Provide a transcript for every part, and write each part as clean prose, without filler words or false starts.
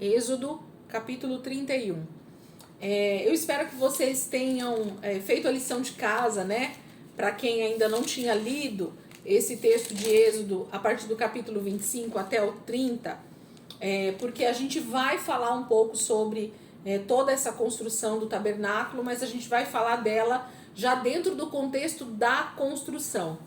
Êxodo, capítulo 31. Eu espero que vocês tenham feito a lição de casa, né? Para quem ainda não tinha lido esse texto de Êxodo, a partir do capítulo 25 até o 30, porque a gente vai falar um pouco sobre toda essa construção do tabernáculo, mas a gente vai falar dela já dentro do contexto da construção.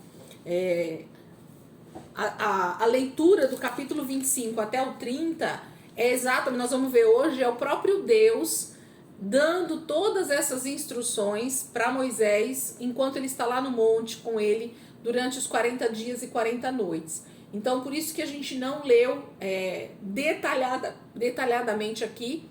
A leitura do capítulo 25 até o 30 é exata, nós vamos ver hoje, é o próprio Deus dando todas essas instruções para Moisés enquanto ele está lá no monte com ele durante os 40 dias e 40 noites. Então, por isso que a gente não leu detalhadamente aqui.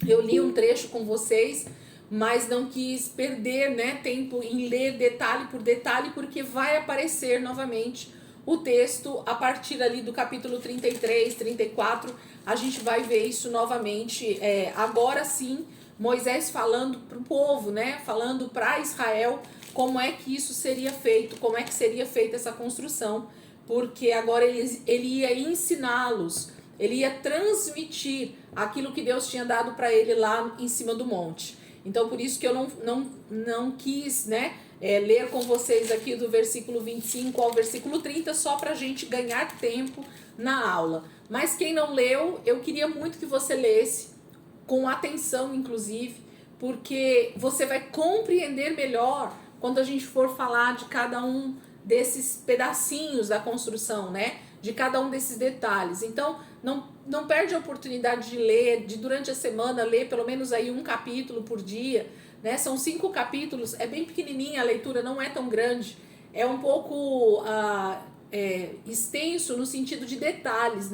Eu li um trecho com vocês, mas não quis perder, tempo em ler detalhe por detalhe, porque vai aparecer novamente o texto a partir ali do capítulo 33, 34, a gente vai ver isso novamente. Agora sim, Moisés falando para o povo, falando para Israel como é que isso seria feito, como é que seria feita essa construção, porque agora ele ia ensiná-los, ele ia transmitir aquilo que Deus tinha dado para ele lá em cima do monte. Então, por isso que eu não quis, ler com vocês aqui do versículo 25 ao versículo 30, só para a gente ganhar tempo na aula. Mas quem não leu, eu queria muito que você lesse, com atenção inclusive, porque você vai compreender melhor quando a gente for falar de cada um desses pedacinhos da construção, de cada um desses detalhes. Então, não perde a oportunidade de ler, de durante a semana ler pelo menos aí um capítulo por dia, São 5 capítulos, é bem pequenininha a leitura, não é tão grande, é um pouco extenso no sentido de detalhes,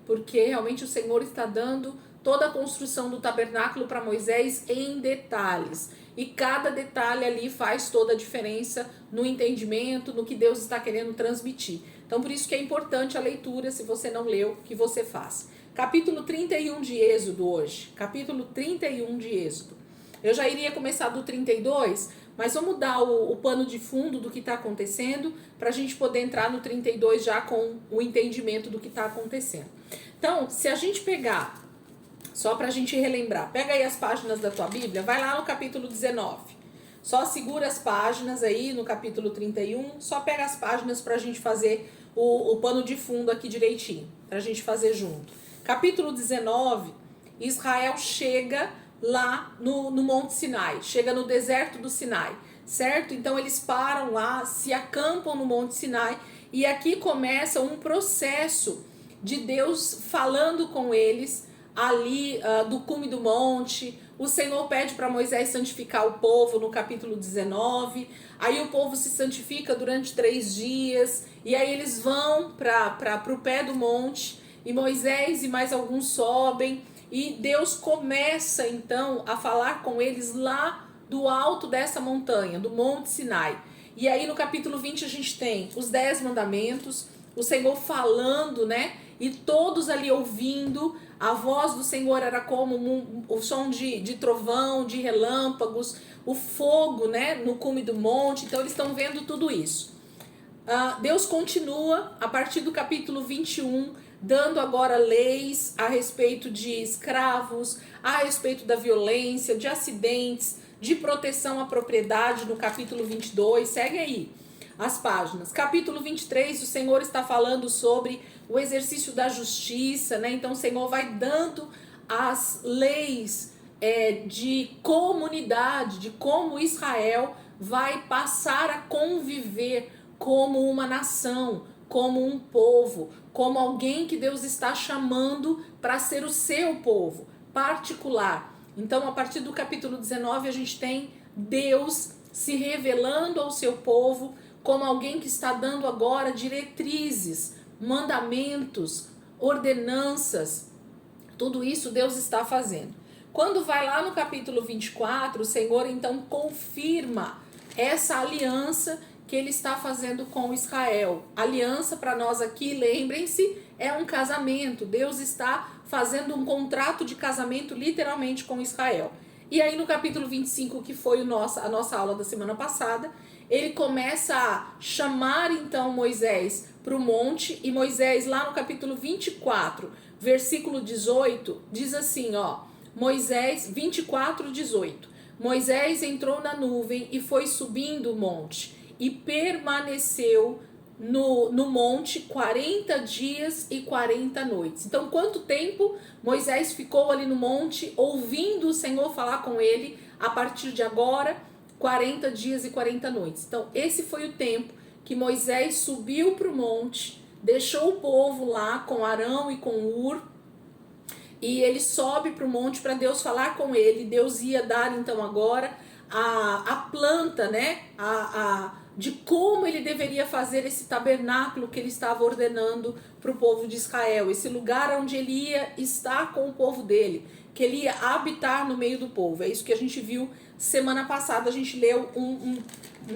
Porque realmente o Senhor está dando toda a construção do tabernáculo para Moisés em detalhes. E cada detalhe ali faz toda a diferença no entendimento, no que Deus está querendo transmitir. Então, por isso que é importante a leitura, se você não leu, que você faça. Capítulo 31 de Êxodo hoje. Capítulo 31 de Êxodo. Eu já iria começar do 32, mas vamos dar o pano de fundo do que está acontecendo, para a gente poder entrar no 32 já com o entendimento do que está acontecendo. Então, se a gente pegar, só para a gente relembrar, pega aí as páginas da tua Bíblia, vai lá no capítulo 19. Só segura as páginas aí no capítulo 31, só pega as páginas para a gente fazer o pano de fundo aqui direitinho, para a gente fazer junto. Capítulo 19, Israel chega lá no Monte Sinai, chega no deserto do Sinai, certo? Então eles param lá, se acampam no Monte Sinai, e aqui começa um processo de Deus falando com eles ali do cume do monte. O Senhor pede para Moisés santificar o povo no capítulo 19, aí o povo se santifica durante 3 dias, e aí eles vão para o pé do monte, e Moisés e mais alguns sobem, e Deus começa então a falar com eles lá do alto dessa montanha, do Monte Sinai. E aí no capítulo 20 a gente tem os 10 mandamentos, o Senhor falando, e todos ali ouvindo. A voz do Senhor era como o som de trovão, de relâmpagos, o fogo, no cume do monte. Então eles estão vendo tudo isso. Deus continua a partir do capítulo 21, dando agora leis a respeito de escravos, a respeito da violência, de acidentes, de proteção à propriedade no capítulo 22. Segue aí as páginas. Capítulo 23, o Senhor está falando sobre o exercício da justiça, Então o Senhor vai dando as leis de comunidade, de como Israel vai passar a conviver como uma nação, como um povo, como alguém que Deus está chamando para ser o seu povo particular. Então, a partir do capítulo 19, a gente tem Deus se revelando ao seu povo como alguém que está dando agora diretrizes, mandamentos, ordenanças. Tudo isso Deus está fazendo. Quando vai lá no capítulo 24, o Senhor então confirma essa aliança que ele está fazendo com Israel. Aliança para nós aqui, lembrem-se, é um casamento. Deus está fazendo um contrato de casamento literalmente com Israel. E aí no capítulo 25, que foi a nossa aula da semana passada, ele começa a chamar então Moisés para o monte, e Moisés lá no capítulo 24 versículo 18, diz assim, ó, Moisés, 24:18. Moisés entrou na nuvem e foi subindo o monte e permaneceu no monte 40 dias e 40 noites. Então, quanto tempo Moisés ficou ali no monte ouvindo o Senhor falar com ele? A partir de agora, 40 dias e 40 noites. Então, esse foi o tempo que Moisés subiu para o monte, deixou o povo lá com Arão e com Hur, e ele sobe para o monte para Deus falar com ele. Deus ia dar então agora a planta, né? De como ele deveria fazer esse tabernáculo que ele estava ordenando para o povo de Israel. Esse lugar onde ele ia estar com o povo dele, que ele ia habitar no meio do povo. É isso que a gente viu semana passada. A gente leu um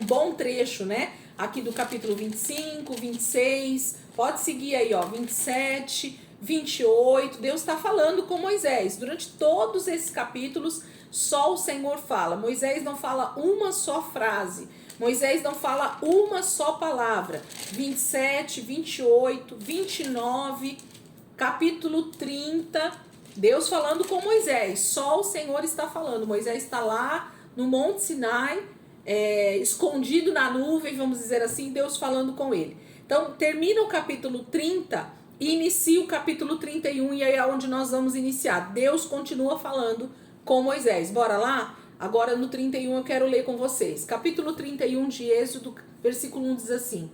bom trecho, né? Aqui do capítulo 25, 26. Pode seguir aí, ó, 27... 28, Deus está falando com Moisés. Durante todos esses capítulos, só o Senhor fala. Moisés não fala uma só frase. Moisés não fala uma só palavra. 27, 28, 29, capítulo 30, Deus falando com Moisés. Só o Senhor está falando. Moisés está lá no Monte Sinai, escondido na nuvem, vamos dizer assim, Deus falando com ele. Então, termina o capítulo 30 e inicia o capítulo 31, e aí é onde nós vamos iniciar. Deus continua falando com Moisés. Bora lá? Agora no 31 eu quero ler com vocês. Capítulo 31 de Êxodo, versículo 1 diz assim: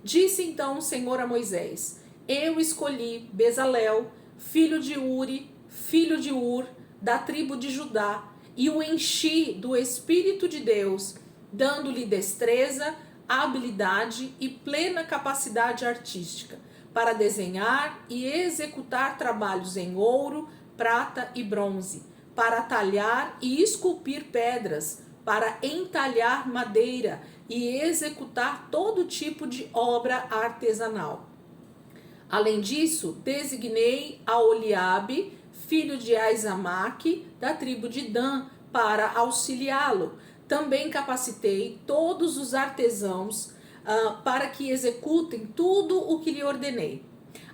Disse então o Senhor a Moisés: Eu escolhi Bezalel, filho de Uri, filho de Hur, da tribo de Judá, e o enchi do Espírito de Deus, dando-lhe destreza, habilidade e plena capacidade artística, para desenhar e executar trabalhos em ouro, prata e bronze, para talhar e esculpir pedras, para entalhar madeira e executar todo tipo de obra artesanal. Além disso, designei a Oliabe, filho de Aizamaque, da tribo de Dan, para auxiliá-lo. Também capacitei todos os artesãos para que executem tudo o que lhe ordenei.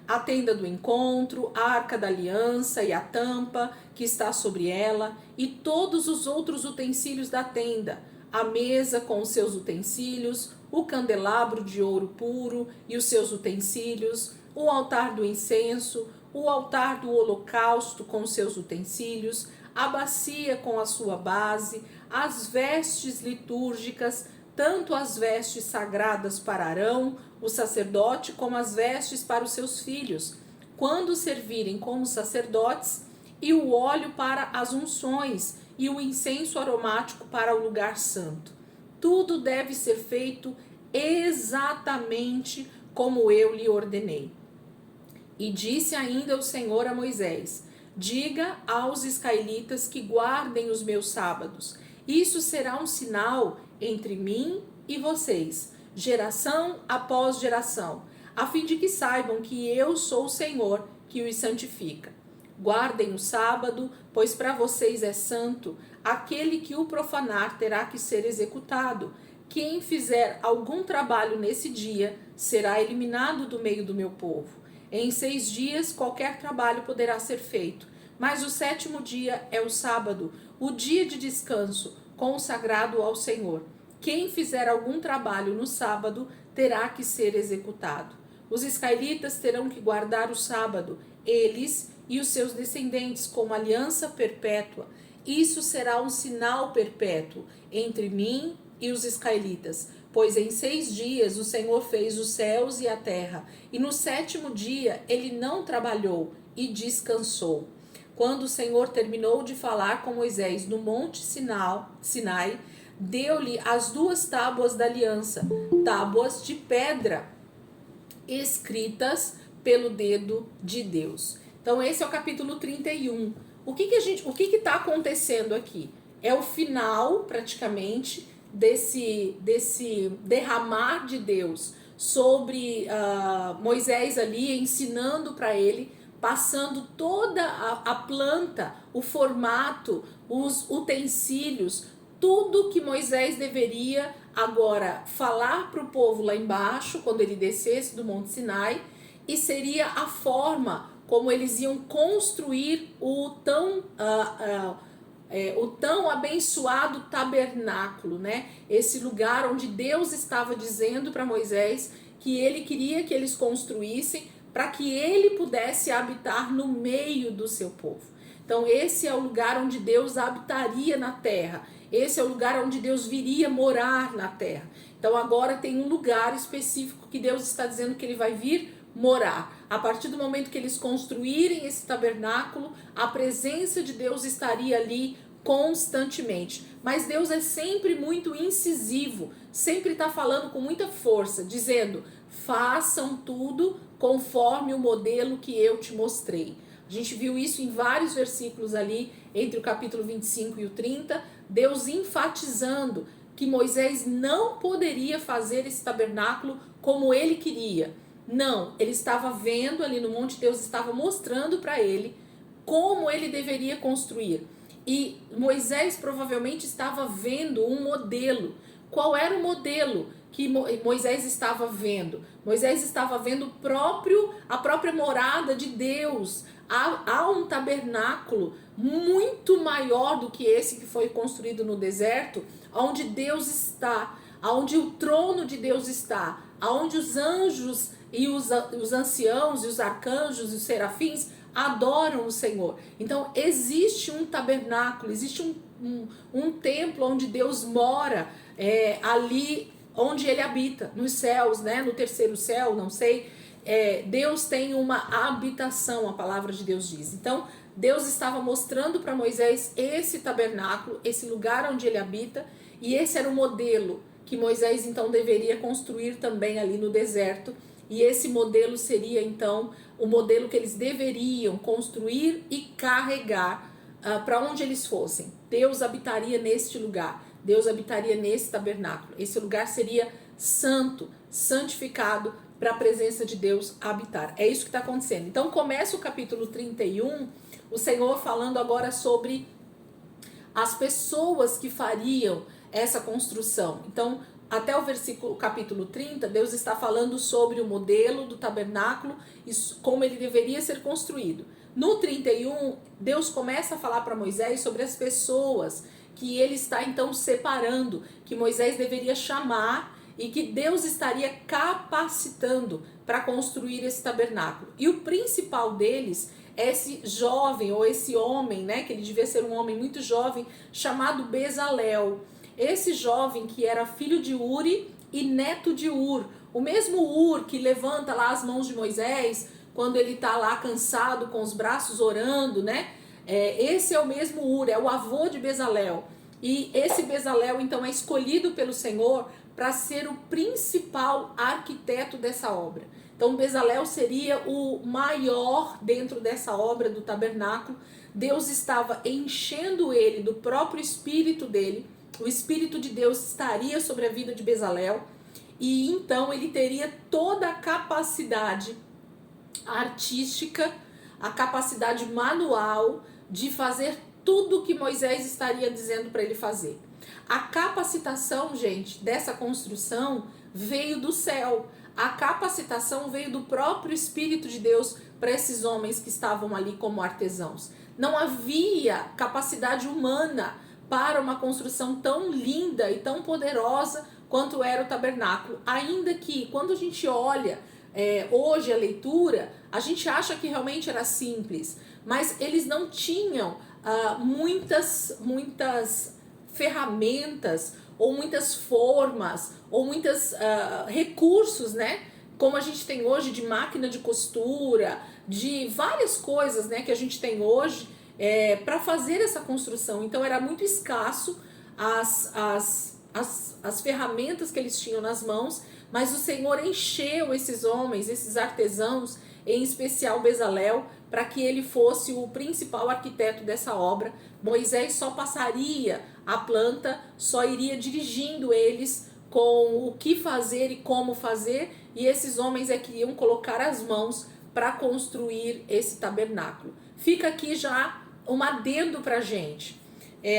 A tenda do encontro, a arca da aliança e a tampa que está sobre ela, e todos os outros utensílios da tenda, a mesa com os seus utensílios, o candelabro de ouro puro e os seus utensílios, o altar do incenso, o altar do holocausto com os seus utensílios, a bacia com a sua base, as vestes litúrgicas, tanto as vestes sagradas para Arão, o sacerdote, como as vestes para os seus filhos, quando servirem como sacerdotes, e o óleo para as unções, e o incenso aromático para o lugar santo. Tudo deve ser feito exatamente como eu lhe ordenei. E disse ainda o Senhor a Moisés: Diga aos israelitas que guardem os meus sábados. Isso será um sinal entre mim e vocês, geração após geração, a fim de que saibam que eu sou o Senhor que os santifica. Guardem o sábado, pois para vocês é santo. Aquele que o profanar terá que ser executado. Quem fizer algum trabalho nesse dia será eliminado do meio do meu povo. Em 6 dias qualquer trabalho poderá ser feito, mas o 7º dia é o sábado, o dia de descanso, consagrado ao Senhor. Quem fizer algum trabalho no sábado terá que ser executado. Os israelitas terão que guardar o sábado, eles e os seus descendentes, como aliança perpétua. Isso será um sinal perpétuo entre mim e os israelitas, pois em 6 dias o Senhor fez os céus e a terra, e no 7º dia ele não trabalhou e descansou. Quando o Senhor terminou de falar com Moisés no monte Sinai, deu-lhe as 2 tábuas da aliança, tábuas de pedra, escritas pelo dedo de Deus. Então esse é o capítulo 31. O que está acontecendo aqui? É o final, praticamente, desse derramar de Deus sobre Moisés ali, ensinando para ele, passando toda a planta, o formato, os utensílios, tudo que Moisés deveria agora falar para o povo lá embaixo, quando ele descesse do Monte Sinai, e seria a forma como eles iam construir o tão abençoado tabernáculo, né? Esse lugar onde Deus estava dizendo para Moisés que ele queria que eles construíssem para que ele pudesse habitar no meio do seu povo. Então esse é o lugar onde Deus habitaria na terra. Esse é o lugar onde Deus viria morar na terra. Então agora tem um lugar específico que Deus está dizendo que ele vai vir morar. A partir do momento que eles construírem esse tabernáculo, a presença de Deus estaria ali constantemente. Mas Deus é sempre muito incisivo, sempre está falando com muita força, dizendo: façam tudo conforme o modelo que eu te mostrei. A gente viu isso em vários versículos ali, entre o capítulo 25 e o 30, Deus enfatizando que Moisés não poderia fazer esse tabernáculo como ele queria. Não, ele estava vendo ali no monte, Deus estava mostrando para ele como ele deveria construir. E Moisés provavelmente estava vendo um modelo. Qual era o modelo que Moisés estava vendo? Moisés estava vendo a própria morada de Deus. Há um tabernáculo muito maior do que esse que foi construído no deserto, onde Deus está, onde o trono de Deus está, onde os anjos e os anciãos e os arcanjos e os serafins adoram o Senhor. Então existe um tabernáculo, existe um templo onde Deus mora, ali onde ele habita, nos céus, né? No terceiro céu, não sei. Deus tem uma habitação, a palavra de Deus diz. Então Deus estava mostrando para Moisés esse tabernáculo, esse lugar onde ele habita, e esse era o modelo que Moisés então deveria construir também ali no deserto. E esse modelo seria então o modelo que eles deveriam construir e carregar para onde eles fossem. Deus habitaria neste lugar, Deus habitaria nesse tabernáculo. Esse lugar seria santo, santificado para a presença de Deus habitar. É isso que está acontecendo. Então começa o capítulo 31, o Senhor falando agora sobre as pessoas que fariam essa construção. Então, até o capítulo 30, Deus está falando sobre o modelo do tabernáculo e como ele deveria ser construído. No 31, Deus começa a falar para Moisés sobre as pessoas que ele está então separando, que Moisés deveria chamar e que Deus estaria capacitando para construir esse tabernáculo. E o principal deles é esse jovem ou esse homem, né, que ele devia ser um homem muito jovem, chamado Bezalel. Esse jovem que era filho de Uri e neto de Ur. O mesmo Ur que levanta lá as mãos de Moisés quando ele está lá cansado, com os braços orando, né? Esse é o mesmo Ur, é o avô de Bezalel. E esse Bezalel então é escolhido pelo Senhor para ser o principal arquiteto dessa obra. Então Bezalel seria o maior dentro dessa obra do tabernáculo. Deus estava enchendo ele do próprio espírito dele. O Espírito de Deus estaria sobre a vida de Bezalel e então ele teria toda a capacidade artística, a capacidade manual de fazer tudo o que Moisés estaria dizendo para ele fazer. A capacitação, gente, dessa construção veio do céu. A capacitação veio do próprio Espírito de Deus para esses homens que estavam ali como artesãos. Não havia capacidade humana para uma construção tão linda e tão poderosa quanto era o tabernáculo. Ainda que, quando a gente olha hoje a leitura, a gente acha que realmente era simples, mas eles não tinham muitas ferramentas, ou muitas formas, ou muitos recursos, né? Como a gente tem hoje de máquina de costura, de várias coisas, né, que a gente tem hoje, para fazer essa construção. Então era muito escasso as ferramentas que eles tinham nas mãos, mas o Senhor encheu esses homens, esses artesãos, em especial Bezalel, para que ele fosse o principal arquiteto dessa obra. Moisés só passaria a planta, só iria dirigindo eles com o que fazer e como fazer, e esses homens é que iam colocar as mãos para construir esse tabernáculo. Fica aqui já um adendo para a gente.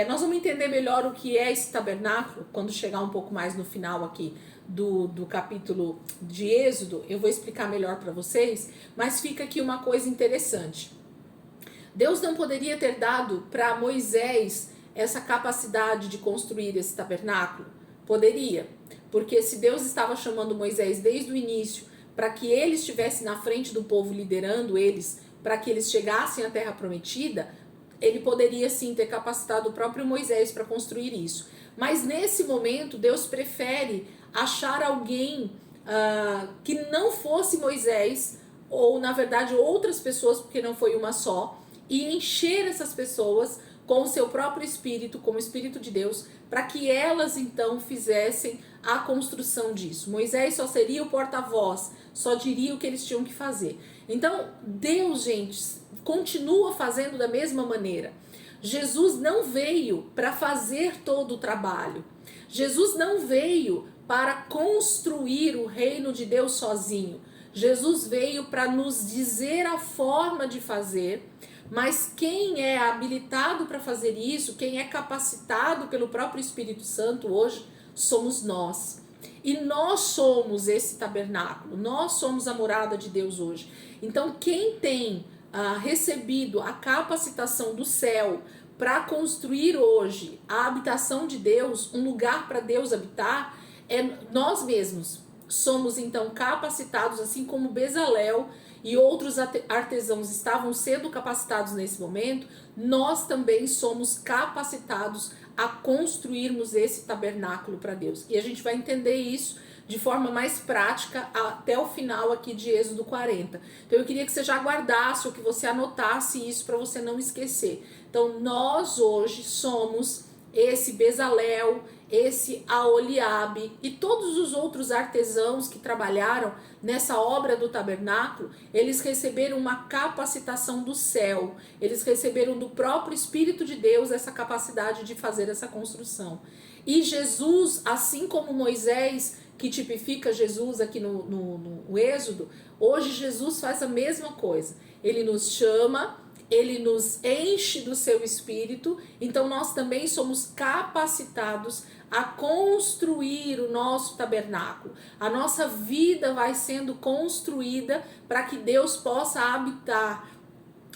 Nós vamos entender melhor o que é esse tabernáculo quando chegar um pouco mais no final aqui do capítulo de Êxodo, eu vou explicar melhor para vocês, mas fica aqui uma coisa interessante. Deus não poderia ter dado para Moisés essa capacidade de construir esse tabernáculo? Poderia, porque se Deus estava chamando Moisés desde o início para que ele estivesse na frente do povo, liderando eles, para que eles chegassem à Terra Prometida, ele poderia sim ter capacitado o próprio Moisés para construir isso. Mas nesse momento, Deus prefere achar alguém que não fosse Moisés, ou na verdade outras pessoas, porque não foi uma só, e encher essas pessoas com o seu próprio Espírito, com o Espírito de Deus, para que elas então fizessem a construção disso. Moisés só seria o porta-voz, só diria o que eles tinham que fazer. Então, Deus, gente, continua fazendo da mesma maneira. Jesus não veio para fazer todo o trabalho. Jesus não veio para construir o reino de Deus sozinho. Jesus veio para nos dizer a forma de fazer, mas quem é habilitado para fazer isso, quem é capacitado pelo próprio Espírito Santo hoje, somos nós. E nós somos esse tabernáculo, nós somos a morada de Deus hoje. Então quem tem recebido a capacitação do céu para construir hoje a habitação de Deus, um lugar para Deus habitar, é nós mesmos. Somos então capacitados, assim como Bezalel e outros artesãos estavam sendo capacitados nesse momento, nós também somos capacitados a construirmos esse tabernáculo para Deus. E a gente vai entender isso de forma mais prática até o final aqui de Êxodo 40. Então eu queria que você já guardasse ou que você anotasse isso para você não esquecer. Então nós hoje somos esse Bezalel, esse Aholiabe e todos os outros artesãos que trabalharam nessa obra do tabernáculo, eles receberam uma capacitação do céu, eles receberam do próprio Espírito de Deus essa capacidade de fazer essa construção. E Jesus, assim como Moisés, que tipifica Jesus aqui no Êxodo, hoje Jesus faz a mesma coisa. Ele nos chama, ele nos enche do seu Espírito, então nós também somos capacitados a construir o nosso tabernáculo. A nossa vida vai sendo construída para que Deus possa habitar.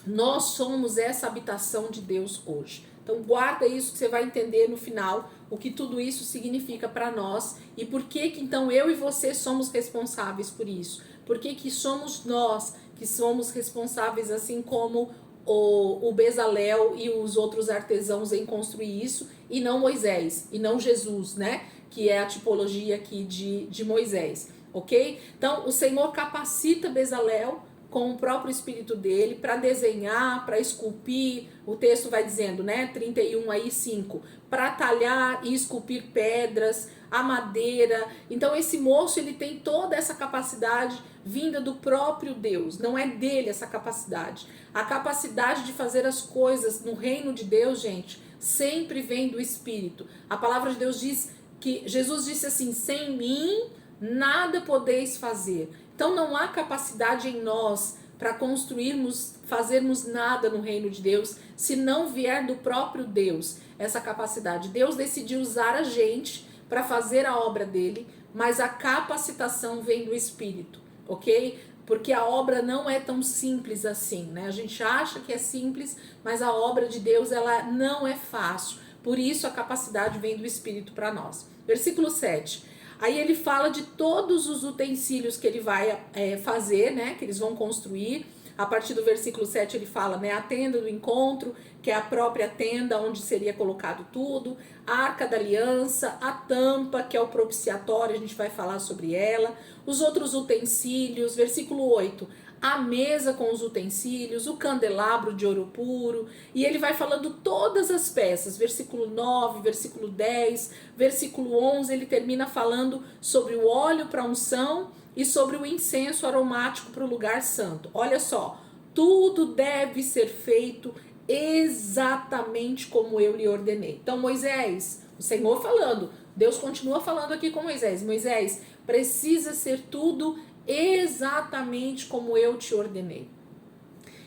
Nós somos essa habitação de Deus hoje. Então guarda isso que você vai entender no final o que tudo isso significa para nós e por que então eu e você somos responsáveis por isso. Por que somos nós que somos responsáveis, assim como o Bezalel e os outros artesãos, em construir isso, e não Moisés, e não Jesus, né? Que é a tipologia aqui de Moisés, ok? Então o Senhor capacita Bezalel com o próprio Espírito dele para desenhar, para esculpir, o texto vai dizendo, né, 31 aí, 5, para talhar e esculpir pedras, a madeira. Então esse moço, ele tem toda essa capacidade vinda do próprio Deus, não é dele essa capacidade. A capacidade de fazer as coisas no reino de Deus, gente, sempre vem do Espírito. A palavra de Deus diz que Jesus disse assim: sem mim nada podeis fazer. Então não há capacidade em nós para construirmos, fazermos nada no reino de Deus, se não vier do próprio Deus essa capacidade. Deus decidiu usar a gente para fazer a obra dele, mas a capacitação vem do Espírito, ok? Porque a obra não é tão simples assim, né? A gente acha que é simples, mas a obra de Deus, ela não é fácil. Por isso a capacidade vem do Espírito para nós. Versículo 7. Aí ele fala de todos os utensílios que ele vai fazer, né? Que eles vão construir. A partir do versículo 7 ele fala, né? A tenda do encontro, que é a própria tenda onde seria colocado tudo. A arca da aliança, a tampa, que é o propiciatório, a gente vai falar sobre ela. Os outros utensílios, versículo 8. A mesa com os utensílios, o candelabro de ouro puro, e ele vai falando todas as peças, versículo 9, versículo 10, versículo 11, ele termina falando sobre o óleo para unção e sobre o incenso aromático para o lugar santo. Olha só, tudo deve ser feito exatamente como eu lhe ordenei. Então Moisés, o Senhor falando, Deus continua falando aqui com Moisés, Moisés, precisa ser tudo exatamente como eu te ordenei.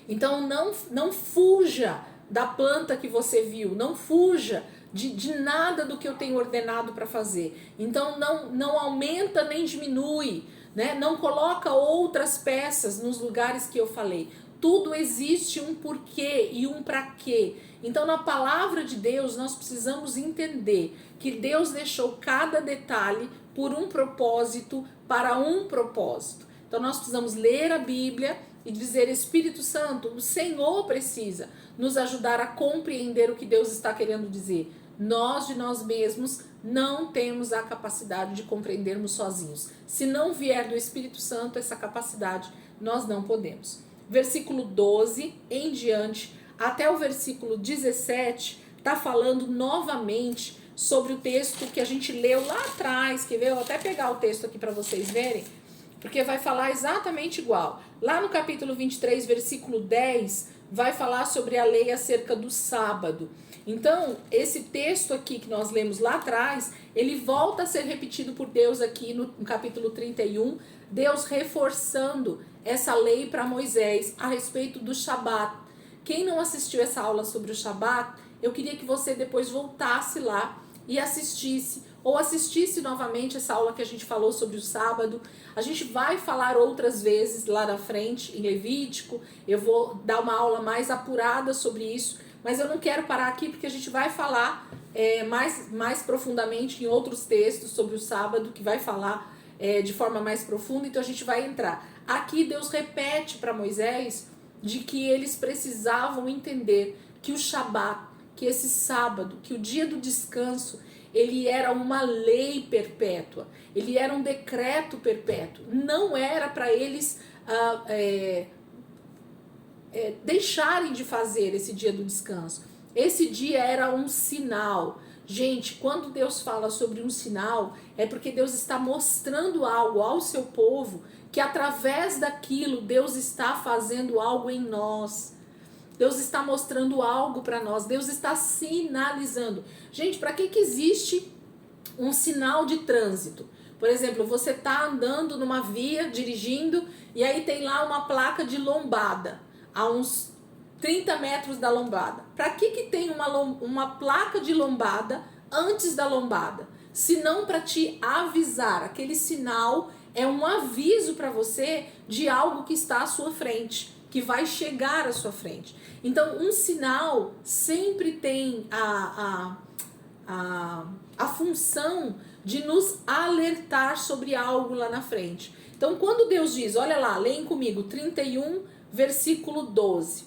Então não fuja da planta que você viu, não fuja de nada do que eu tenho ordenado para fazer. Então não aumenta nem diminui, né? Não coloca outras peças nos lugares que eu falei. Tudo existe um porquê e um para quê. Então na palavra de Deus nós precisamos entender que Deus deixou cada detalhe por um propósito, para um propósito. Então nós precisamos ler a Bíblia e dizer: Espírito Santo, o Senhor precisa nos ajudar a compreender o que Deus está querendo dizer. Nós de nós mesmos não temos a capacidade de compreendermos sozinhos. Se não vier do Espírito Santo essa capacidade, nós não podemos. Versículo 12 em diante, até o versículo 17, está falando novamente sobre o texto que a gente leu lá atrás, que veio até pegar o texto aqui para vocês verem, porque vai falar exatamente igual. Lá no capítulo 23, versículo 10, vai falar sobre a lei acerca do sábado. Então, esse texto aqui que nós lemos lá atrás, ele volta a ser repetido por Deus aqui no capítulo 31, Deus reforçando essa lei para Moisés a respeito do Shabat. Quem não assistiu essa aula sobre o Shabat, eu queria que você depois voltasse lá e assistisse, ou assistisse novamente essa aula que a gente falou sobre o sábado. A gente vai falar outras vezes lá na frente, em Levítico, eu vou dar uma aula mais apurada sobre isso, mas eu não quero parar aqui porque a gente vai falar mais profundamente em outros textos sobre o sábado, que vai falar de forma mais profunda, então a gente vai entrar. Aqui Deus repete para Moisés de que eles precisavam entender que o Shabat, que esse sábado, que o dia do descanso, ele era uma lei perpétua, ele era um decreto perpétuo, não era para eles deixarem de fazer esse dia do descanso. Esse dia era um sinal. Gente, quando Deus fala sobre um sinal, é porque Deus está mostrando algo ao seu povo, que através daquilo Deus está fazendo algo em nós. Deus está mostrando algo para nós, Deus está sinalizando. Gente, para que existe um sinal de trânsito? Por exemplo, você está andando numa via, dirigindo, e aí tem lá uma placa de lombada, a uns 30 metros da lombada. Para que tem uma placa de lombada antes da lombada? Se não para te avisar. Aquele sinal é um aviso para você de algo que está à sua frente, que vai chegar à sua frente. Então, um sinal sempre tem a função de nos alertar sobre algo lá na frente. Então, quando Deus diz, olha lá, leem comigo, 31, versículo 12.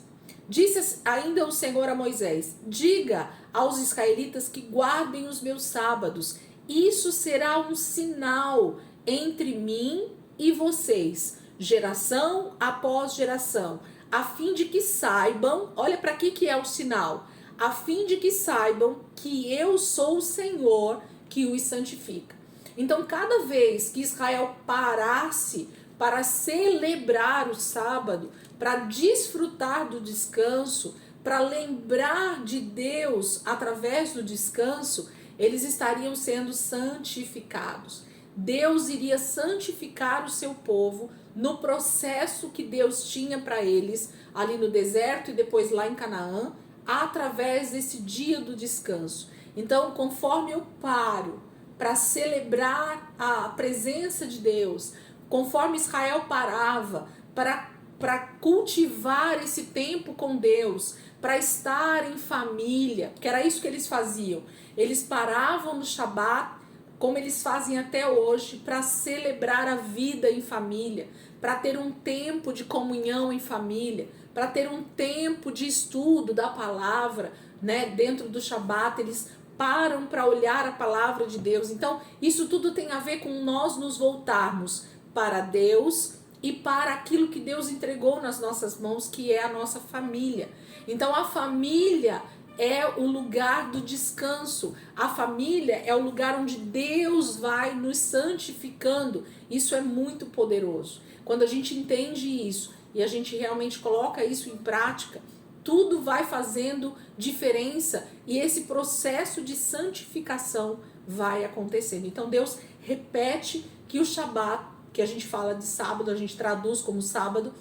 Disse ainda o Senhor a Moisés: diga aos israelitas que guardem os meus sábados. Isso será um sinal entre mim e vocês, geração após geração, a fim de que saibam, olha para que é o sinal, a fim de que saibam que eu sou o Senhor que os santifica. Então, cada vez que Israel parasse para celebrar o sábado, para desfrutar do descanso, para lembrar de Deus através do descanso, eles estariam sendo santificados. Deus iria santificar o seu povo no processo que Deus tinha para eles ali no deserto e depois lá em Canaã, através desse dia do descanso. Então, conforme eu paro para celebrar a presença de Deus, conforme Israel parava para cultivar esse tempo com Deus, para estar em família, que era isso que eles faziam. Eles paravam no Shabat, como eles fazem até hoje, para celebrar a vida em família, para ter um tempo de comunhão em família, para ter um tempo de estudo da palavra, né? Dentro do Shabat, eles param para olhar a palavra de Deus. Então, isso tudo tem a ver com nós nos voltarmos para Deus e para aquilo que Deus entregou nas nossas mãos, que é a nossa família. Então, a família é o lugar do descanso. A família é o lugar onde Deus vai nos santificando. Isso é muito poderoso. Quando a gente entende isso e a gente realmente coloca isso em prática, tudo vai fazendo diferença e esse processo de santificação vai acontecendo. Então Deus repete que o Shabat, que a gente fala de sábado, a gente traduz como sábado,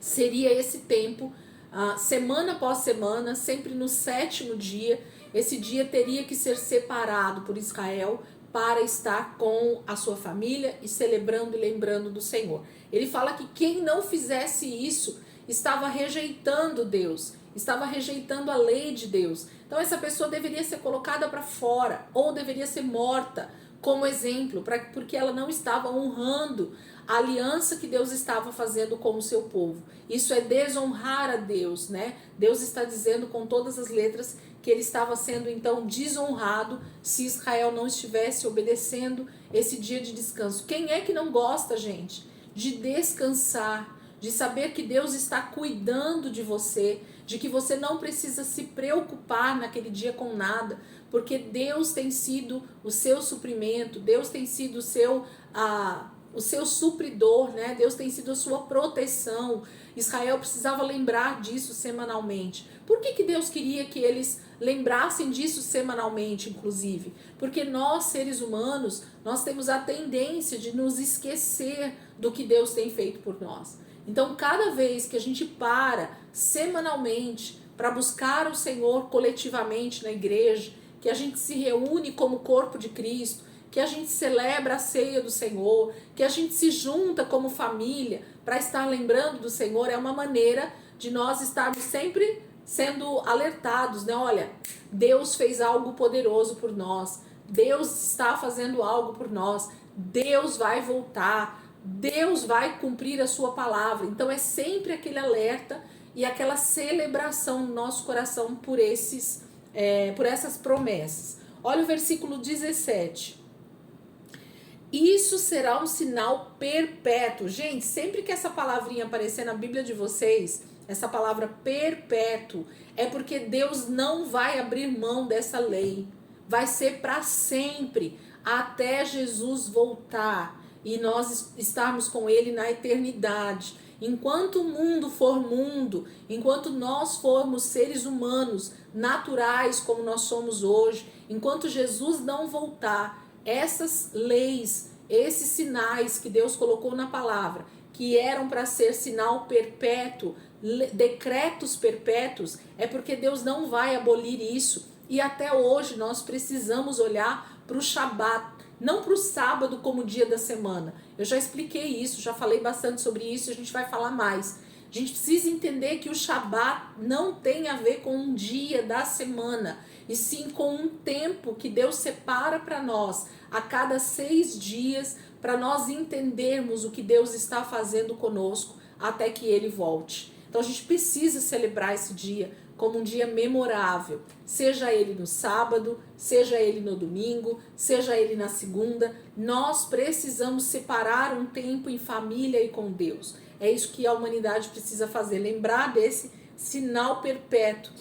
seria esse tempo semana após semana, sempre no 7º dia. Esse dia teria que ser separado por Israel para estar com a sua família e celebrando e lembrando do Senhor. Ele fala que quem não fizesse isso estava rejeitando Deus, estava rejeitando a lei de Deus. Então essa pessoa deveria ser colocada para fora ou deveria ser morta como exemplo, porque ela não estava honrando a aliança que Deus estava fazendo com o seu povo. Isso é desonrar a Deus, né? Deus está dizendo com todas as letras que ele estava sendo então desonrado se Israel não estivesse obedecendo esse dia de descanso. Quem é que não gosta, gente, de descansar, de saber que Deus está cuidando de você, de que você não precisa se preocupar naquele dia com nada, porque Deus tem sido o seu suprimento, Deus tem sido o seu supridor, né? Deus tem sido a sua proteção. Israel precisava lembrar disso semanalmente. Por que Deus queria que eles lembrassem disso semanalmente, inclusive? Porque nós, seres humanos, nós temos a tendência de nos esquecer do que Deus tem feito por nós. Então, cada vez que a gente para semanalmente para buscar o Senhor coletivamente na igreja, que a gente se reúne como corpo de Cristo, que a gente celebra a ceia do Senhor, que a gente se junta como família para estar lembrando do Senhor, é uma maneira de nós estarmos sempre sendo alertados, né? Olha, Deus fez algo poderoso por nós, Deus está fazendo algo por nós, Deus vai voltar, Deus vai cumprir a sua palavra. Então é sempre aquele alerta e aquela celebração no nosso coração por essas promessas. Olha o versículo 17. Isso será um sinal perpétuo. Gente, sempre que essa palavrinha aparecer na Bíblia de vocês, essa palavra perpétuo, é porque Deus não vai abrir mão dessa lei. Vai ser para sempre, até Jesus voltar e nós estarmos com Ele na eternidade. Enquanto o mundo for mundo, enquanto nós formos seres humanos naturais como nós somos hoje, enquanto Jesus não voltar, essas leis, esses sinais que Deus colocou na palavra, que eram para ser sinal perpétuo, decretos perpétuos, é porque Deus não vai abolir isso. E até hoje nós precisamos olhar para o Shabat, não para o sábado como dia da semana. Eu já expliquei isso, já falei bastante sobre isso e a gente vai falar mais. A gente precisa entender que o Shabat não tem a ver com um dia da semana, e sim com um tempo que Deus separa para nós a cada 6 dias, para nós entendermos o que Deus está fazendo conosco até que Ele volte. Então a gente precisa celebrar esse dia como um dia memorável, seja ele no sábado, seja ele no domingo, seja ele na segunda. Nós precisamos separar um tempo em família e com Deus. É isso que a humanidade precisa fazer, lembrar desse sinal perpétuo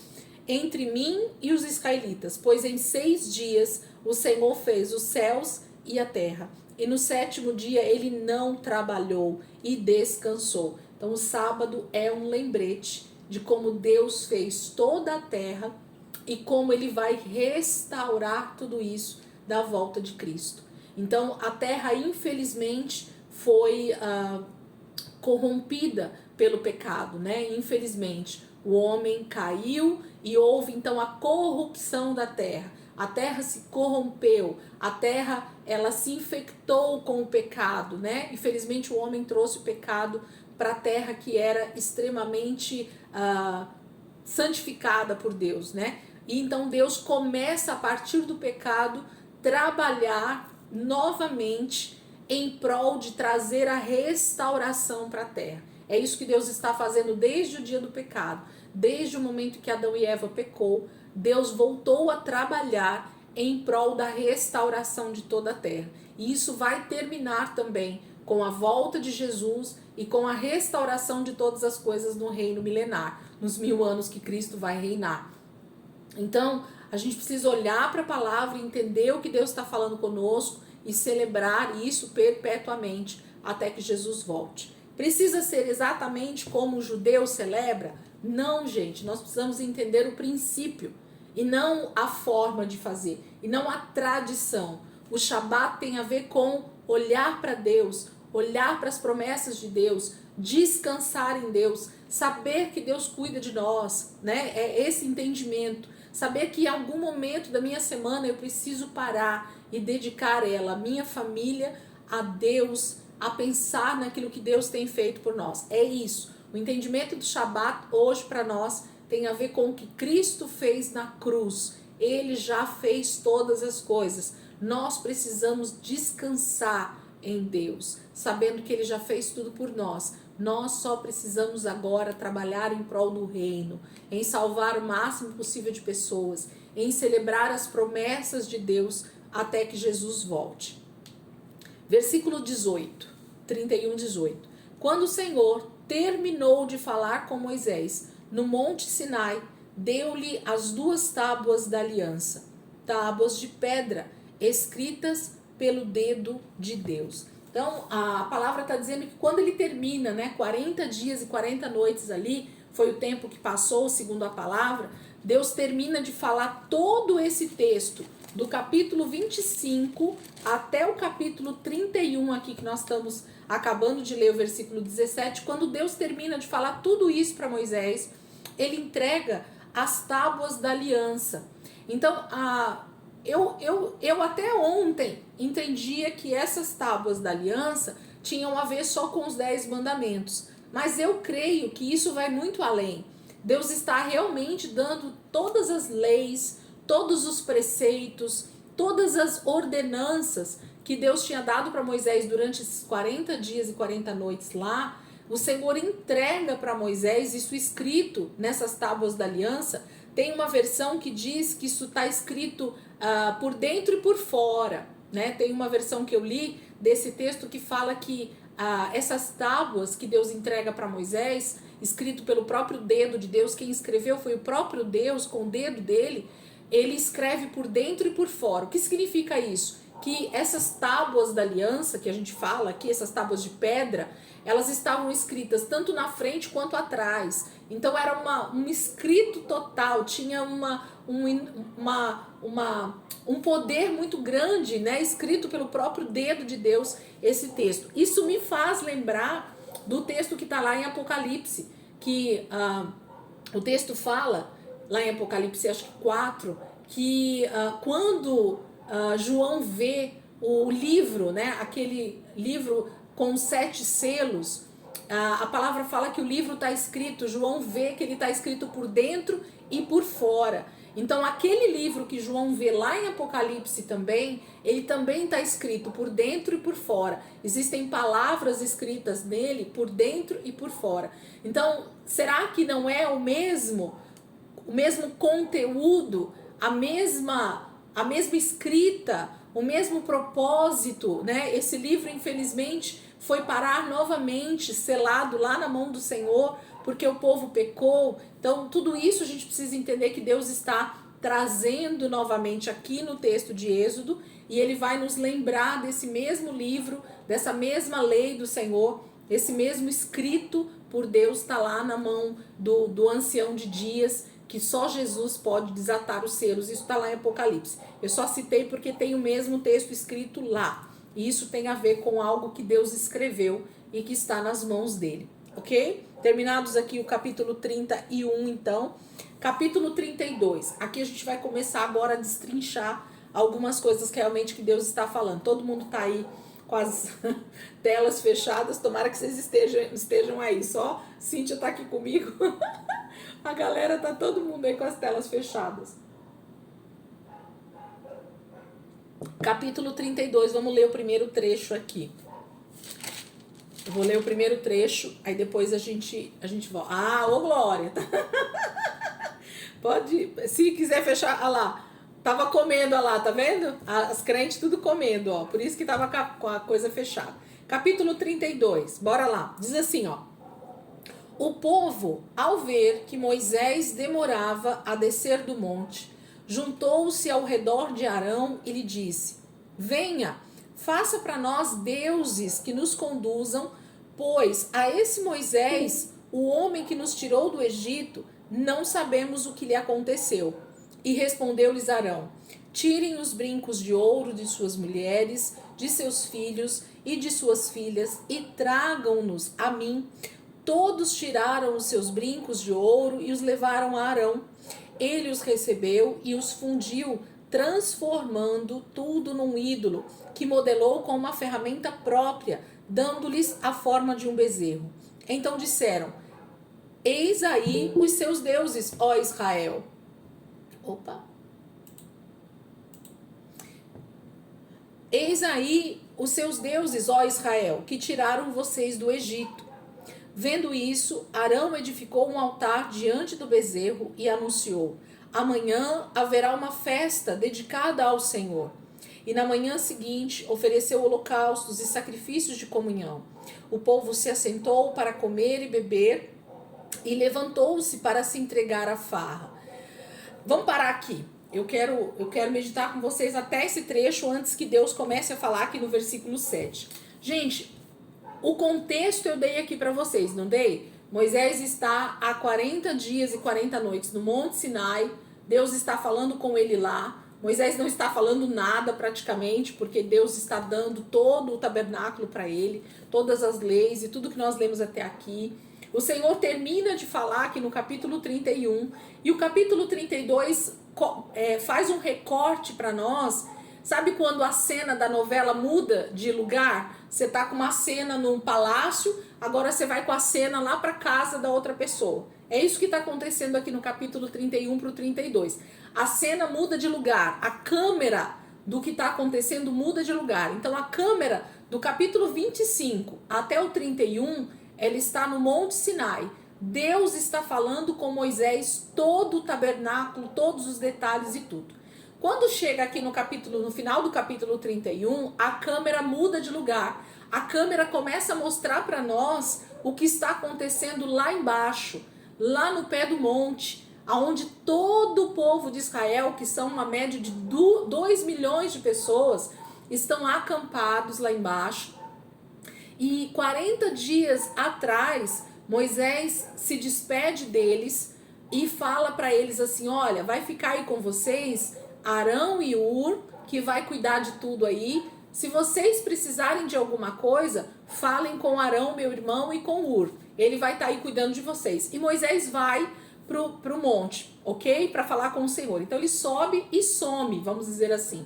entre mim e os israelitas, pois em 6 dias o Senhor fez os céus e a terra, e no 7º dia ele não trabalhou e descansou. Então o sábado é um lembrete de como Deus fez toda a terra e como Ele vai restaurar tudo isso da volta de Cristo. Então a terra infelizmente foi corrompida pelo pecado, né? Infelizmente o homem caiu e houve então a corrupção da terra. A terra se corrompeu, a terra ela se infectou com o pecado, né? Infelizmente o homem trouxe o pecado para a terra que era extremamente santificada por Deus, né? E então Deus começa a partir do pecado trabalhar novamente em prol de trazer a restauração para a terra. É isso que Deus está fazendo desde o dia do pecado, desde o momento que Adão e Eva pecou. Deus voltou a trabalhar em prol da restauração de toda a terra. E isso vai terminar também com a volta de Jesus e com a restauração de todas as coisas no reino milenar, nos 1000 anos que Cristo vai reinar. Então, a gente precisa olhar para a palavra e entender o que Deus está falando conosco e celebrar isso perpetuamente até que Jesus volte. Precisa ser exatamente como o judeu celebra? Não, gente, nós precisamos entender o princípio e não a forma de fazer, e não a tradição. O Shabat tem a ver com olhar para Deus, olhar para as promessas de Deus, descansar em Deus, saber que Deus cuida de nós, né? É esse entendimento. Saber que em algum momento da minha semana eu preciso parar e dedicar ela, a minha família, a Deus, a pensar naquilo que Deus tem feito por nós. É isso. O entendimento do Shabat hoje para nós tem a ver com o que Cristo fez na cruz. Ele já fez todas as coisas. Nós precisamos descansar em Deus, sabendo que Ele já fez tudo por nós. Nós só precisamos agora trabalhar em prol do reino, em salvar o máximo possível de pessoas, em celebrar as promessas de Deus até que Jesus volte. Versículo 18, 31, 18. Quando o Senhor terminou de falar com Moisés no Monte Sinai, deu-lhe as 2 tábuas da aliança, tábuas de pedra, escritas pelo dedo de Deus. Então, a palavra está dizendo que quando ele termina, né, 40 dias e 40 noites ali, foi o tempo que passou, segundo a palavra, Deus termina de falar todo esse texto, do capítulo 25 até o capítulo 31 aqui, que nós estamos acabando de ler o versículo 17, quando Deus termina de falar tudo isso para Moisés, ele entrega as tábuas da aliança. Então, eu até ontem entendia que essas tábuas da aliança tinham a ver só com os 10 mandamentos. Mas eu creio que isso vai muito além. Deus está realmente dando todas as leis, todos os preceitos, todas as ordenanças que Deus tinha dado para Moisés durante esses 40 dias e 40 noites lá. O Senhor entrega para Moisés isso escrito nessas tábuas da aliança. Tem uma versão que diz que isso está escrito por dentro e por fora, né? Tem uma versão que eu li desse texto que fala que essas tábuas que Deus entrega para Moisés, escrito pelo próprio dedo de Deus, quem escreveu foi o próprio Deus com o dedo dele, ele escreve por dentro e por fora. O que significa isso? Que essas tábuas da aliança, que a gente fala aqui, essas tábuas de pedra, elas estavam escritas tanto na frente quanto atrás. Então era um escrito total, tinha um poder muito grande, né, escrito pelo próprio dedo de Deus, esse texto. Isso me faz lembrar do texto que está lá em Apocalipse, que o texto fala, lá em Apocalipse, acho que 4, que quando João vê o livro, né, aquele livro com 7 selos, a palavra fala que o livro está escrito, João vê que ele está escrito por dentro e por fora. Então aquele livro que João vê lá em Apocalipse também, ele também está escrito por dentro e por fora. Existem palavras escritas nele por dentro e por fora. Então, será que não é o mesmo conteúdo, a mesma escrita, o mesmo propósito, né? Esse livro, infelizmente, foi parar novamente, selado lá na mão do Senhor, porque o povo pecou. Então, tudo isso a gente precisa entender que Deus está trazendo novamente aqui no texto de Êxodo, e ele vai nos lembrar desse mesmo livro, dessa mesma lei do Senhor, esse mesmo escrito por Deus está lá na mão do ancião de dias, que só Jesus pode desatar os selos. Isso está lá em Apocalipse. Eu só citei porque tem o mesmo texto escrito lá. E isso tem a ver com algo que Deus escreveu e que está nas mãos dele. Ok? Terminados aqui o capítulo 31, então. Capítulo 32. Aqui a gente vai começar agora a destrinchar algumas coisas que realmente que Deus está falando. Todo mundo está aí com as telas fechadas. Tomara que vocês estejam aí. Só Cíntia está aqui comigo. A galera tá todo mundo aí com as telas fechadas. Capítulo 32, vamos ler o primeiro trecho aqui. Eu vou ler o primeiro trecho, aí depois a gente volta. Ô Glória! Pode, se quiser fechar, olha lá. Tava comendo, olha lá, tá vendo? As crentes tudo comendo, ó. Por isso que tava com a coisa fechada. Capítulo 32, bora lá. Diz assim, ó. O povo, ao ver que Moisés demorava a descer do monte, juntou-se ao redor de Arão e lhe disse: Venha, faça para nós deuses que nos conduzam, pois a esse Moisés, o homem que nos tirou do Egito, não sabemos o que lhe aconteceu. E respondeu-lhes Arão: Tirem os brincos de ouro de suas mulheres, de seus filhos e de suas filhas e tragam-nos a mim Todos tiraram os seus brincos de ouro e os levaram a Arão. Ele os recebeu e os fundiu, transformando tudo num ídolo, que modelou com uma ferramenta própria, dando-lhes a forma de um bezerro. Então disseram: eis aí os seus deuses, ó Israel. Eis aí os seus deuses, ó Israel, que tiraram vocês do Egito. Vendo isso, Arão edificou um altar diante do bezerro e anunciou: amanhã haverá uma festa dedicada ao Senhor. E na manhã seguinte ofereceu holocaustos e sacrifícios de comunhão. O povo se assentou para comer e beber e levantou-se para se entregar à farra. Vamos parar aqui. Eu quero meditar com vocês até esse trecho antes que Deus comece a falar aqui no versículo 7. Gente, o contexto eu dei aqui para vocês, não dei? Moisés está há 40 dias e 40 noites no Monte Sinai. Deus está falando com ele lá. Moisés não está falando nada praticamente, porque Deus está dando todo o tabernáculo para ele, todas as leis e tudo que nós lemos até aqui. O Senhor termina de falar aqui no capítulo 31 e o capítulo 32 faz um recorte para nós. Sabe quando a cena da novela muda de lugar? Você tá com uma cena num palácio, agora você vai com a cena lá para casa da outra pessoa. É isso que está acontecendo aqui no capítulo 31 para o 32. A cena muda de lugar, a câmera do que está acontecendo muda de lugar. Então a câmera do capítulo 25 até o 31, ela está no Monte Sinai. Deus está falando com Moisés todo o tabernáculo, todos os detalhes e tudo. Quando chega aqui no final do capítulo 31, a câmera muda de lugar. A câmera começa a mostrar para nós o que está acontecendo lá embaixo, lá no pé do monte, aonde todo o povo de Israel, que são uma média de 2 milhões de pessoas, estão acampados lá embaixo. E 40 dias atrás, Moisés se despede deles e fala para eles assim: olha, vai ficar aí com vocês Arão e Hur, que vai cuidar de tudo aí. Se vocês precisarem de alguma coisa, falem com Arão, meu irmão, e com Hur. Ele vai estar aí cuidando de vocês. E Moisés vai pro monte, ok? Para falar com o Senhor. Então ele sobe e some, vamos dizer assim.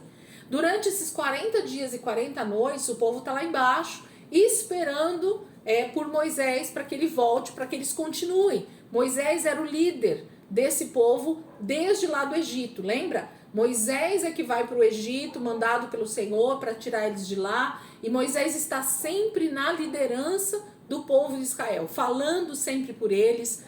Durante esses 40 dias e 40 noites, o povo está lá embaixo esperando por Moisés para que ele volte, para que eles continuem. Moisés era o líder desse povo desde lá do Egito, lembra? Moisés é que vai para o Egito, mandado pelo Senhor para tirar eles de lá. E Moisés está sempre na liderança do povo de Israel, falando sempre por eles,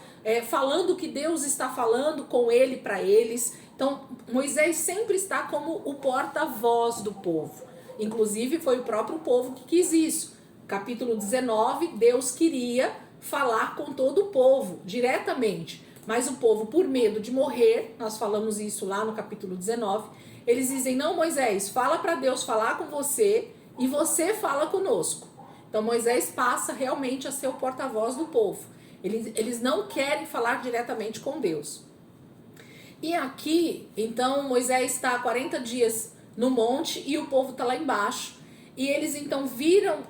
falando o que Deus está falando com ele para eles. Então Moisés sempre está como o porta-voz do povo. Inclusive foi o próprio povo que quis isso. Capítulo 19, Deus queria falar com todo o povo diretamente. Mas o povo, por medo de morrer, nós falamos isso lá no capítulo 19, eles dizem: não, Moisés, fala para Deus falar com você e você fala conosco. Então Moisés passa realmente a ser o porta-voz do povo. Eles não querem falar diretamente com Deus. E aqui, então, Moisés está há 40 dias no monte e o povo está lá embaixo. E eles então viram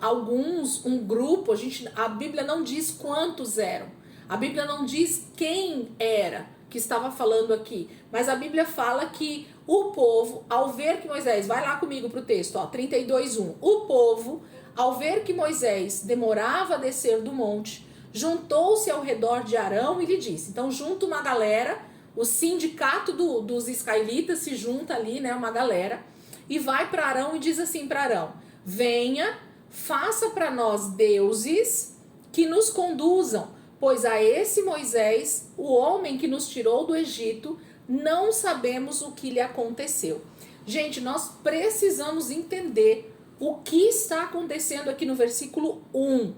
um grupo, a Bíblia não diz quantos eram. A Bíblia não diz quem era que estava falando aqui, mas a Bíblia fala que o povo, ao ver que Moisés, vai lá comigo para o texto, 32:1, o povo, ao ver que Moisés demorava a descer do monte, juntou-se ao redor de Arão e lhe disse. Então junta uma galera, o sindicato dos israelitas se junta ali, né, uma galera, e vai para Arão e diz assim para Arão: venha, faça para nós deuses que nos conduzam, pois a esse Moisés, o homem que nos tirou do Egito, não sabemos o que lhe aconteceu. Gente, nós precisamos entender o que está acontecendo aqui no versículo 1.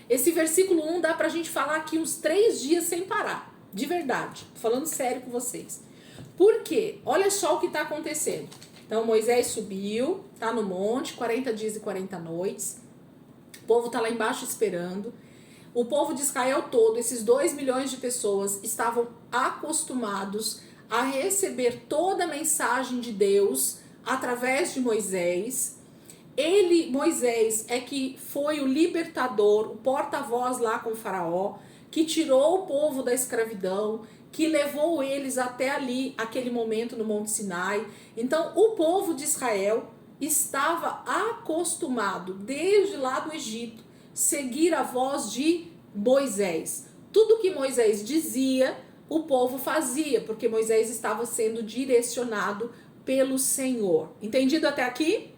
Esse versículo 1 dá pra gente falar aqui uns 3 dias sem parar, de verdade, tô falando sério com vocês. Por quê? Olha só o que está acontecendo. Então Moisés subiu, tá no monte, 40 dias e 40 noites, o povo tá lá embaixo esperando. O povo de Israel todo, esses 2 milhões de pessoas, estavam acostumados a receber toda a mensagem de Deus através de Moisés. Moisés, é que foi o libertador, o porta-voz lá com o faraó, que tirou o povo da escravidão, que levou eles até ali, aquele momento no Monte Sinai. Então, o povo de Israel estava acostumado, desde lá do Egito, seguir a voz de Moisés. Tudo que Moisés dizia, o povo fazia, porque Moisés estava sendo direcionado pelo Senhor. Entendido até aqui?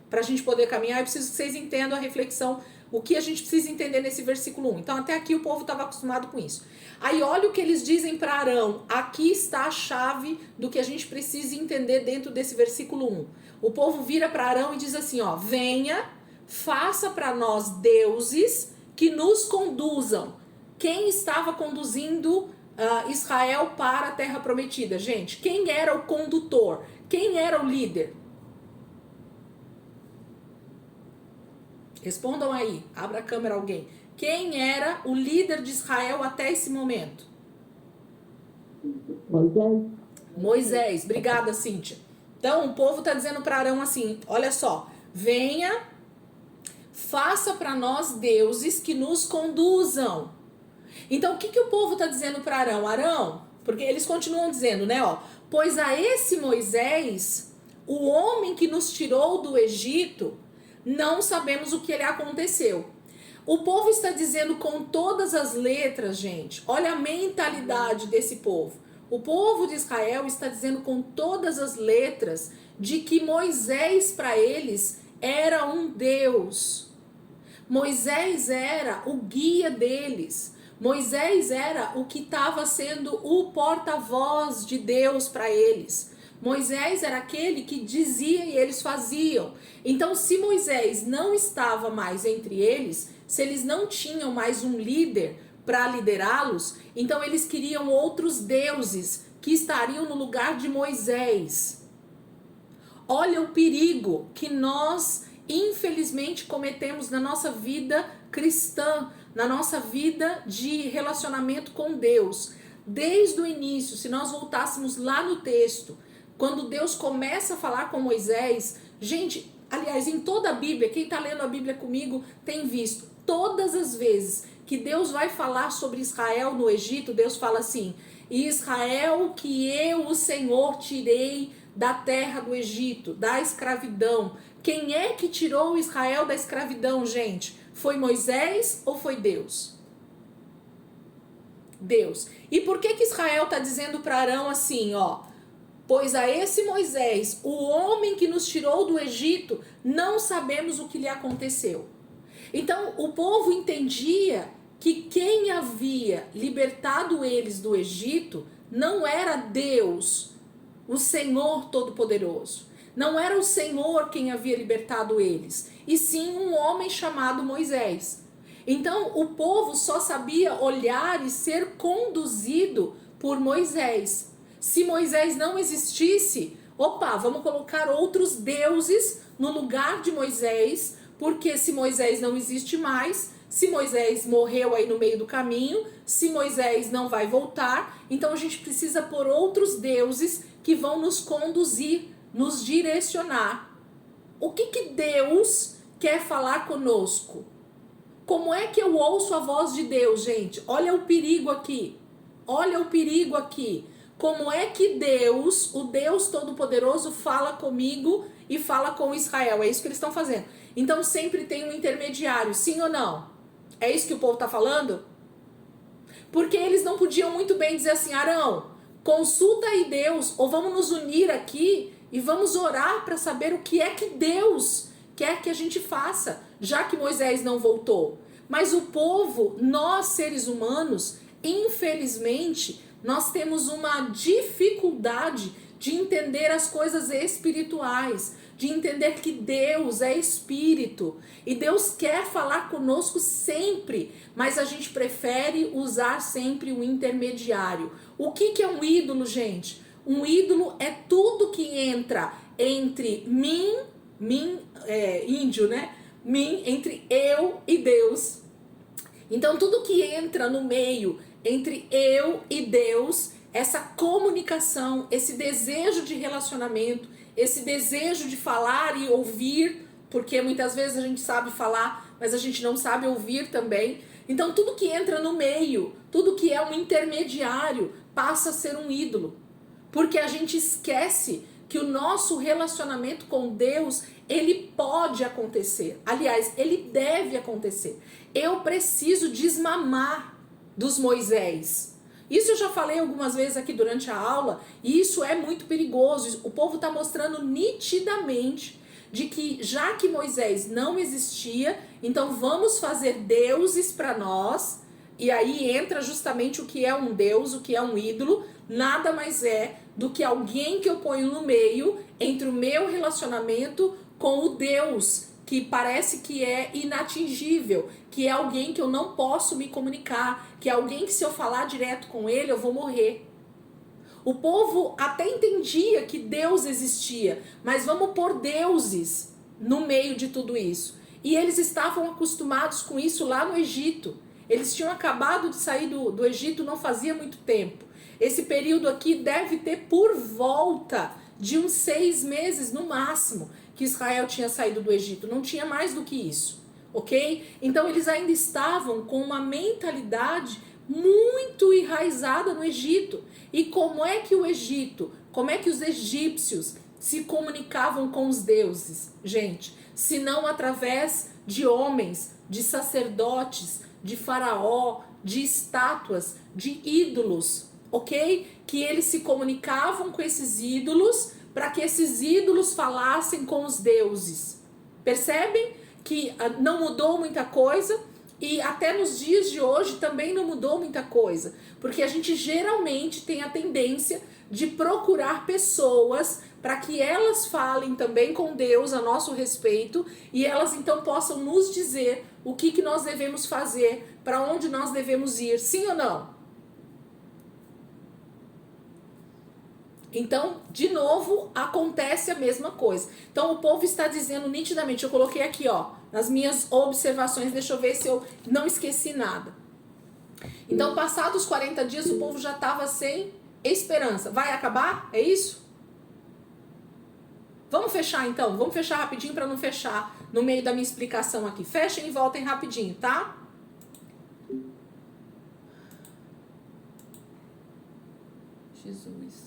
Para a gente poder caminhar, eu preciso que vocês entendam a reflexão, o que a gente precisa entender nesse versículo 1. Então, até aqui o povo estava acostumado com isso. Aí, olha o que eles dizem para Arão. Aqui está a chave do que a gente precisa entender dentro desse versículo 1. O povo vira para Arão e diz assim, ó, venha, faça para nós deuses que nos conduzam. Quem estava conduzindo Israel para a terra prometida? Gente, quem era o condutor? Quem era o líder? Respondam aí, abra a câmera alguém. Quem era o líder de Israel até esse momento? Moisés. Moisés, obrigada, Cíntia. Então, o povo está dizendo para Arão assim, olha só, venha, faça para nós deuses que nos conduzam. Então, o que o povo está dizendo para Arão? Arão, porque eles continuam dizendo, né, ó, pois a esse Moisés, o homem que nos tirou do Egito, não sabemos o que lhe aconteceu. O povo está dizendo com todas as letras, gente, olha a mentalidade desse povo. O povo de Israel está dizendo com todas as letras de que Moisés para eles era um Deus. Moisés era o guia deles. Moisés era o que estava sendo o porta-voz de Deus para eles. Moisés era aquele que dizia e eles faziam. Então, se Moisés não estava mais entre eles, se eles não tinham mais um líder para liderá-los, então eles queriam outros deuses que estariam no lugar de Moisés. Olha o perigo que nós, infelizmente, cometemos na nossa vida cristã, na nossa vida de relacionamento com Deus. Desde o início, se nós voltássemos lá no texto, quando Deus começa a falar com Moisés, gente, aliás, em toda a Bíblia, quem está lendo a Bíblia comigo tem visto, todas as vezes que Deus vai falar sobre Israel no Egito, Deus fala assim, Israel que eu, o Senhor, tirei da terra do Egito, da escravidão. Quem é que tirou Israel da escravidão, gente? Foi Moisés ou foi Deus? Deus. E por que Israel está dizendo para Arão assim, ó, pois a esse Moisés, o homem que nos tirou do Egito, não sabemos o que lhe aconteceu. Então, o povo entendia que quem havia libertado eles do Egito não era Deus, o Senhor Todo-Poderoso. Não era o Senhor quem havia libertado eles, e sim um homem chamado Moisés. Então, o povo só sabia olhar e ser conduzido por Moisés. Se Moisés não existisse, opa, vamos colocar outros deuses no lugar de Moisés, porque se Moisés não existe mais, se Moisés morreu aí no meio do caminho, se Moisés não vai voltar, então a gente precisa pôr outros deuses que vão nos conduzir, nos direcionar. O que Deus quer falar conosco? Como é que eu ouço a voz de Deus, gente? Olha o perigo aqui. Olha o perigo aqui. Como é que Deus, o Deus Todo-Poderoso, fala comigo e fala com Israel? É isso que eles estão fazendo. Então sempre tem um intermediário, sim ou não? É isso que o povo está falando? Porque eles não podiam muito bem dizer assim, Arão, consulta aí Deus, ou vamos nos unir aqui e vamos orar para saber o que é que Deus quer que a gente faça, já que Moisés não voltou. Mas o povo, nós seres humanos, infelizmente, nós temos uma dificuldade de entender as coisas espirituais, de entender que Deus é espírito e Deus quer falar conosco sempre, mas a gente prefere usar sempre o intermediário. O que é um ídolo, gente? Um ídolo é tudo que entra entre índio, né? Entre eu e Deus. Então tudo que entra no meio entre eu e Deus, essa comunicação, esse desejo de relacionamento, esse desejo de falar e ouvir, porque muitas vezes a gente sabe falar, mas a gente não sabe ouvir também. Então tudo que entra no meio, tudo que é um intermediário, passa a ser um ídolo. Porque a gente esquece que o nosso relacionamento com Deus, ele pode acontecer. Aliás, ele deve acontecer. Eu preciso desmamar dos Moisés. Isso eu já falei algumas vezes aqui durante a aula, e isso é muito perigoso. O povo está mostrando nitidamente de que já que Moisés não existia, então vamos fazer deuses para nós, e aí entra justamente o que é um deus, o que é um ídolo, nada mais é do que alguém que eu ponho no meio entre o meu relacionamento com o Deus, que parece que é inatingível, que é alguém que eu não posso me comunicar, que é alguém que se eu falar direto com ele eu vou morrer. O povo até entendia que Deus existia, mas vamos pôr deuses no meio de tudo isso. E eles estavam acostumados com isso lá no Egito. Eles tinham acabado de sair do Egito não fazia muito tempo. Esse período aqui deve ter por volta de uns 6 meses no máximo que Israel tinha saído do Egito. Não tinha mais do que isso, ok? Então eles ainda estavam com uma mentalidade muito enraizada no Egito. E como é que o Egito, como é que os egípcios se comunicavam com os deuses, gente? Se não através de homens, de sacerdotes, de faraó, de estátuas, de ídolos, ok? Que eles se comunicavam com esses ídolos para que esses ídolos falassem com os deuses. Percebem que não mudou muita coisa? E até nos dias de hoje também não mudou muita coisa, porque a gente geralmente tem a tendência de procurar pessoas para que elas falem também com Deus a nosso respeito e elas então possam nos dizer o que nós devemos fazer, para onde nós devemos ir, sim ou não? Então, de novo, acontece a mesma coisa. Então, o povo está dizendo nitidamente, eu coloquei aqui, ó, nas minhas observações, deixa eu ver se eu não esqueci nada. Então, passados os 40 dias, o povo já estava sem esperança. Vai acabar? É isso? Vamos fechar então? Vamos fechar rapidinho para não fechar no meio da minha explicação aqui. Fechem e voltem rapidinho, tá? Jesus.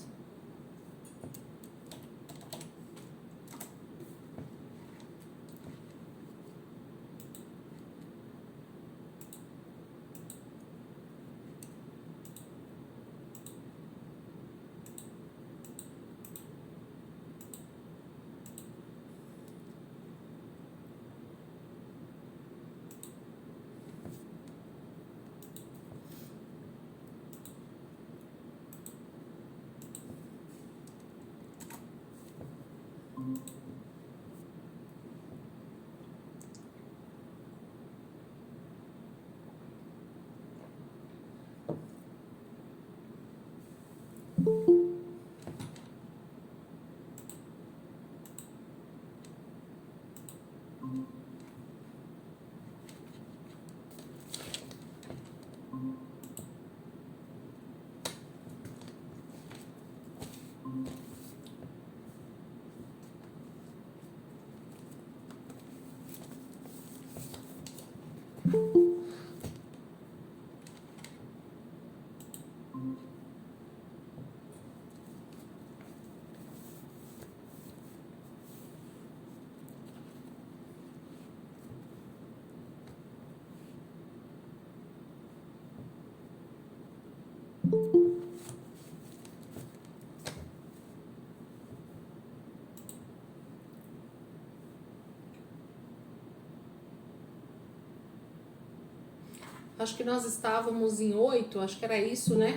Acho que nós estávamos em 8, acho que era isso, né?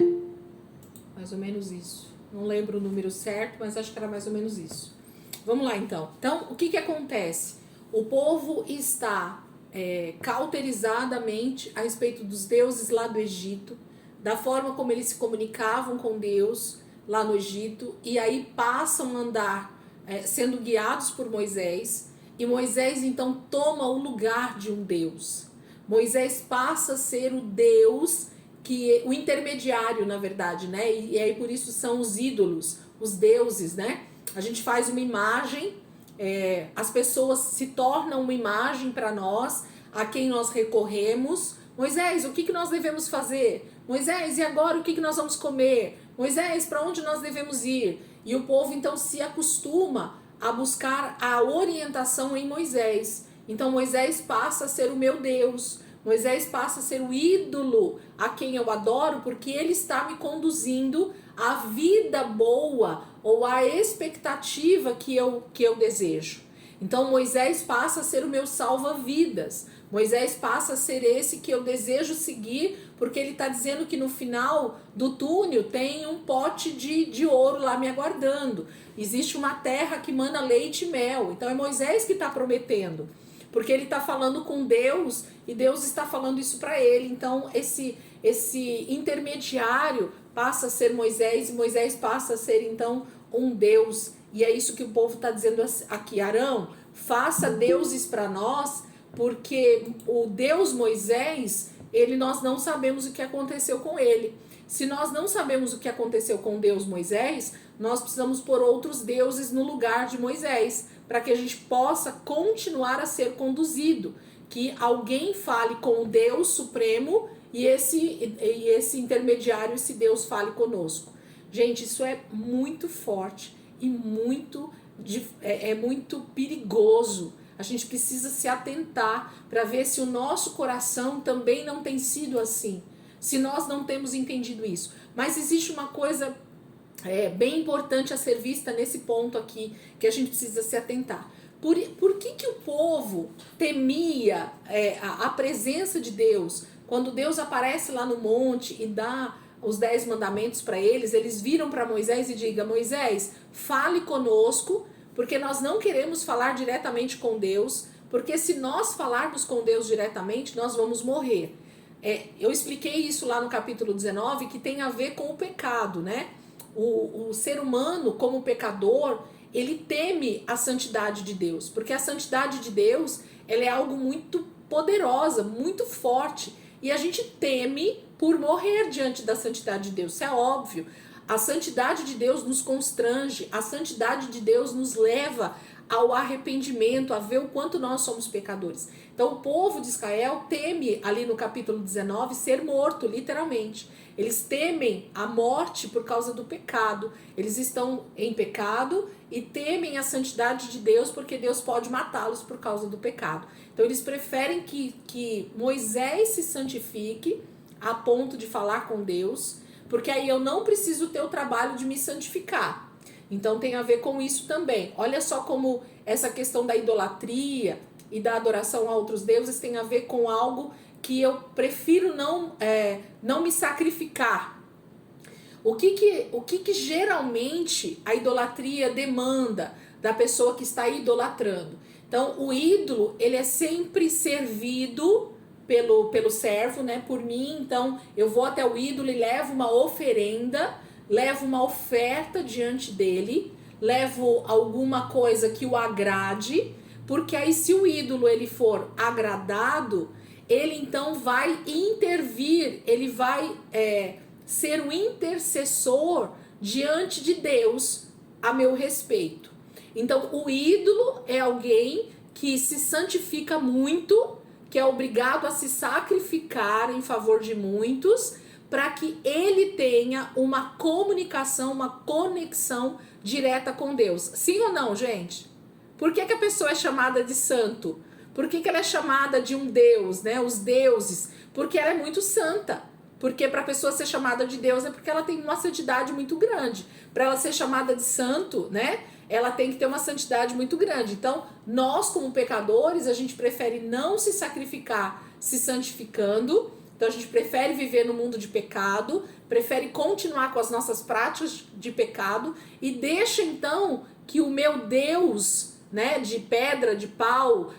Mais ou menos isso. Não lembro o número certo, mas acho que era mais ou menos isso. Vamos lá, então. Então, o que acontece? O povo está cauterizadamente a respeito dos deuses lá do Egito, da forma como eles se comunicavam com Deus lá no Egito, e aí passam a andar sendo guiados por Moisés, e Moisés, então, toma o lugar de um Deus. Moisés passa a ser o Deus, o intermediário, na verdade, né? E aí por isso são os ídolos, os deuses, né? A gente faz uma imagem, as pessoas se tornam uma imagem para nós, a quem nós recorremos. Moisés, o que nós devemos fazer? Moisés, e agora o que nós vamos comer? Moisés, para onde nós devemos ir? E o povo então se acostuma a buscar a orientação em Moisés. Então Moisés passa a ser o meu Deus. Moisés passa a ser o ídolo a quem eu adoro, porque ele está me conduzindo à vida boa ou à expectativa que eu desejo. Então Moisés passa a ser o meu salva-vidas. Moisés passa a ser esse que eu desejo seguir, porque ele está dizendo que no final do túnel tem um pote de ouro lá me aguardando. Existe uma terra que mana leite e mel. Então é Moisés que está prometendo, porque ele está falando com Deus e Deus está falando isso para ele. Então esse intermediário passa a ser Moisés e Moisés passa a ser então um Deus. E é isso que o povo está dizendo aqui. Arão, faça deuses para nós, porque o Deus Moisés, nós não sabemos o que aconteceu com ele. Se nós não sabemos o que aconteceu com Deus Moisés, nós precisamos pôr outros deuses no lugar de Moisés, para que a gente possa continuar a ser conduzido. Que alguém fale com o Deus Supremo e esse intermediário, esse Deus fale conosco. Gente, isso é muito forte e muito perigoso. A gente precisa se atentar para ver se o nosso coração também não tem sido assim, se nós não temos entendido isso. Mas existe uma coisa bem importante a ser vista nesse ponto aqui, que a gente precisa se atentar. Por que o povo temia a presença de Deus? Quando Deus aparece lá no monte e dá os 10 mandamentos para eles viram para Moisés e digam: Moisés, fale conosco, porque nós não queremos falar diretamente com Deus, porque se nós falarmos com Deus diretamente, nós vamos morrer. Eu expliquei isso lá no capítulo 19, que tem a ver com o pecado, né? O ser humano, como pecador, ele teme a santidade de Deus, porque a santidade de Deus, ela é algo muito poderosa, muito forte, e a gente teme por morrer diante da santidade de Deus. Isso é óbvio. A santidade de Deus nos constrange, a santidade de Deus nos leva ao arrependimento, a ver o quanto nós somos pecadores. Então o povo de Israel teme, ali no capítulo 19, ser morto, literalmente. Eles temem a morte por causa do pecado. Eles estão em pecado e temem a santidade de Deus, porque Deus pode matá-los por causa do pecado. Então eles preferem que Moisés se santifique a ponto de falar com Deus, porque aí eu não preciso ter o trabalho de me santificar. Então tem a ver com isso também. Olha só como essa questão da idolatria e da adoração a outros deuses tem a ver com algo que eu prefiro não me sacrificar. O que geralmente a idolatria demanda da pessoa que está idolatrando? Então o ídolo, ele é sempre servido pelo servo, né, por mim. Então eu vou até o ídolo e levo uma oferenda, levo uma oferta diante dele, levo alguma coisa que o agrade, porque aí se o ídolo ele for agradado, ele então vai intervir, ele vai ser um intercessor diante de Deus a meu respeito. Então o ídolo é alguém que se santifica muito, que é obrigado a se sacrificar em favor de muitos, para que ele tenha uma comunicação, uma conexão direta com Deus. Sim ou não, gente? Por que a pessoa é chamada de santo? Por que ela é chamada de um deus, né? Os deuses. Porque ela é muito santa. Porque para a pessoa ser chamada de Deus é porque ela tem uma santidade muito grande. Para ela ser chamada de santo, né? Ela tem que ter uma santidade muito grande. Então, nós como pecadores, a gente prefere não se sacrificar se santificando. Então, a gente prefere viver no mundo de pecado, prefere continuar com as nossas práticas de pecado e deixa, então, que o meu Deus, né, de pedra, de pau,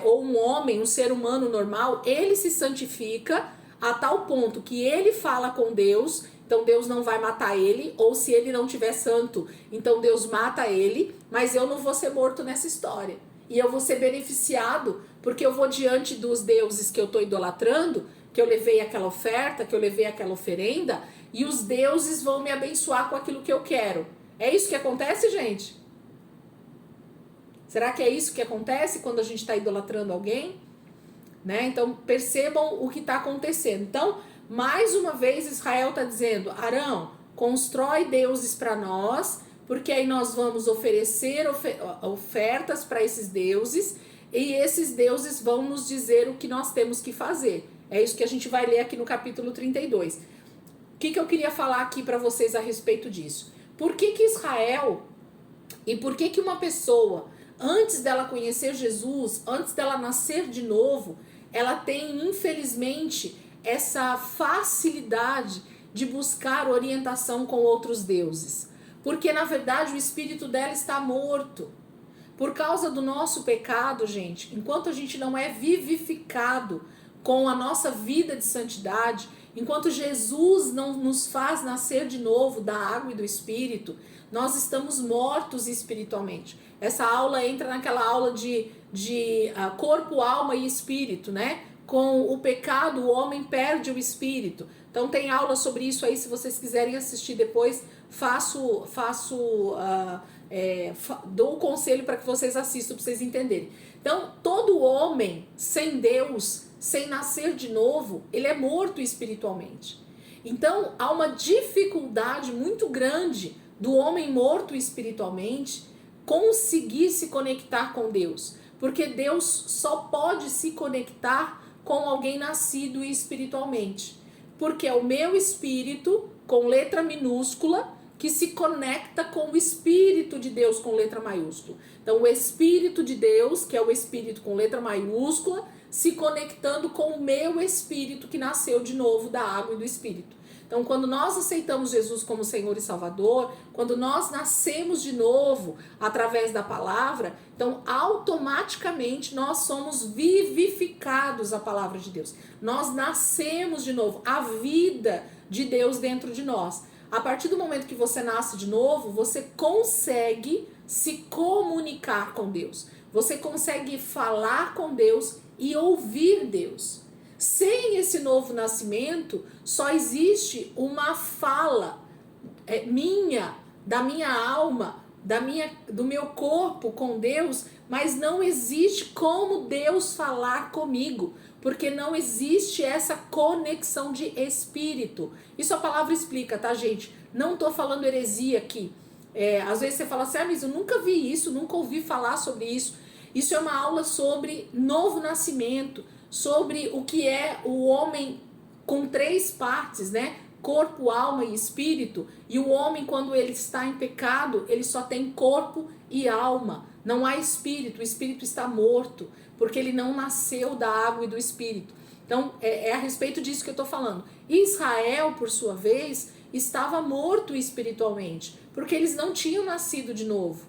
ou um homem, um ser humano normal, ele se santifica a tal ponto que ele fala com Deus. Então Deus não vai matar ele, ou se ele não tiver santo, então Deus mata ele, mas eu não vou ser morto nessa história. E eu vou ser beneficiado, porque eu vou diante dos deuses que eu estou idolatrando, que eu levei aquela oferta, que eu levei aquela oferenda, e os deuses vão me abençoar com aquilo que eu quero. É isso que acontece, gente? Será que é isso que acontece quando a gente está idolatrando alguém? né? Então percebam o que está acontecendo. Então, mais uma vez, Israel está dizendo: Arão, constrói deuses para nós, porque aí nós vamos oferecer ofertas para esses deuses, e esses deuses vão nos dizer o que nós temos que fazer. É isso que a gente vai ler aqui no capítulo 32. O que eu queria falar aqui para vocês a respeito disso? Por que Israel, e por que uma pessoa, antes dela conhecer Jesus, antes dela nascer de novo, ela tem, infelizmente, essa facilidade de buscar orientação com outros deuses? Porque, na verdade, o espírito dela está morto. Por causa do nosso pecado, gente, enquanto a gente não é vivificado com a nossa vida de santidade, enquanto Jesus não nos faz nascer de novo da água e do Espírito, nós estamos mortos espiritualmente. Essa aula entra naquela aula de corpo, alma e espírito, né? Com o pecado, o homem perde o espírito. Então tem aula sobre isso aí, se vocês quiserem assistir depois, dou o conselho para que vocês assistam, para vocês entenderem. Então, todo homem sem Deus, sem nascer de novo, ele é morto espiritualmente. Então, há uma dificuldade muito grande do homem morto espiritualmente conseguir se conectar com Deus. Porque Deus só pode se conectar com alguém nascido espiritualmente. Porque é o meu espírito, com letra minúscula, que se conecta com o Espírito de Deus com letra maiúscula. Então, o Espírito de Deus, que é o Espírito com letra maiúscula, se conectando com o meu espírito que nasceu de novo da água e do Espírito. Então, quando nós aceitamos Jesus como Senhor e Salvador, quando nós nascemos de novo através da palavra, então automaticamente nós somos vivificados a palavra de Deus. Nós nascemos de novo, a vida de Deus dentro de nós. A partir do momento que você nasce de novo, você consegue se comunicar com Deus. Você consegue falar com Deus e ouvir Deus. Sem esse novo nascimento, só existe uma fala minha, da minha alma, do meu corpo com Deus, mas não existe como Deus falar comigo, porque não existe essa conexão de espírito. Isso a palavra explica, tá, gente? Não tô falando heresia aqui. Às vezes você fala assim, mas eu nunca vi isso, nunca ouvi falar sobre isso. Isso é uma aula sobre novo nascimento, sobre o que é o homem com 3 partes, né? Corpo, alma e espírito. E o homem, quando ele está em pecado, ele só tem corpo e alma. Não há espírito, o espírito está morto, porque ele não nasceu da água e do espírito. Então, é a respeito disso que eu estou falando. Israel, por sua vez, estava morto espiritualmente, porque eles não tinham nascido de novo.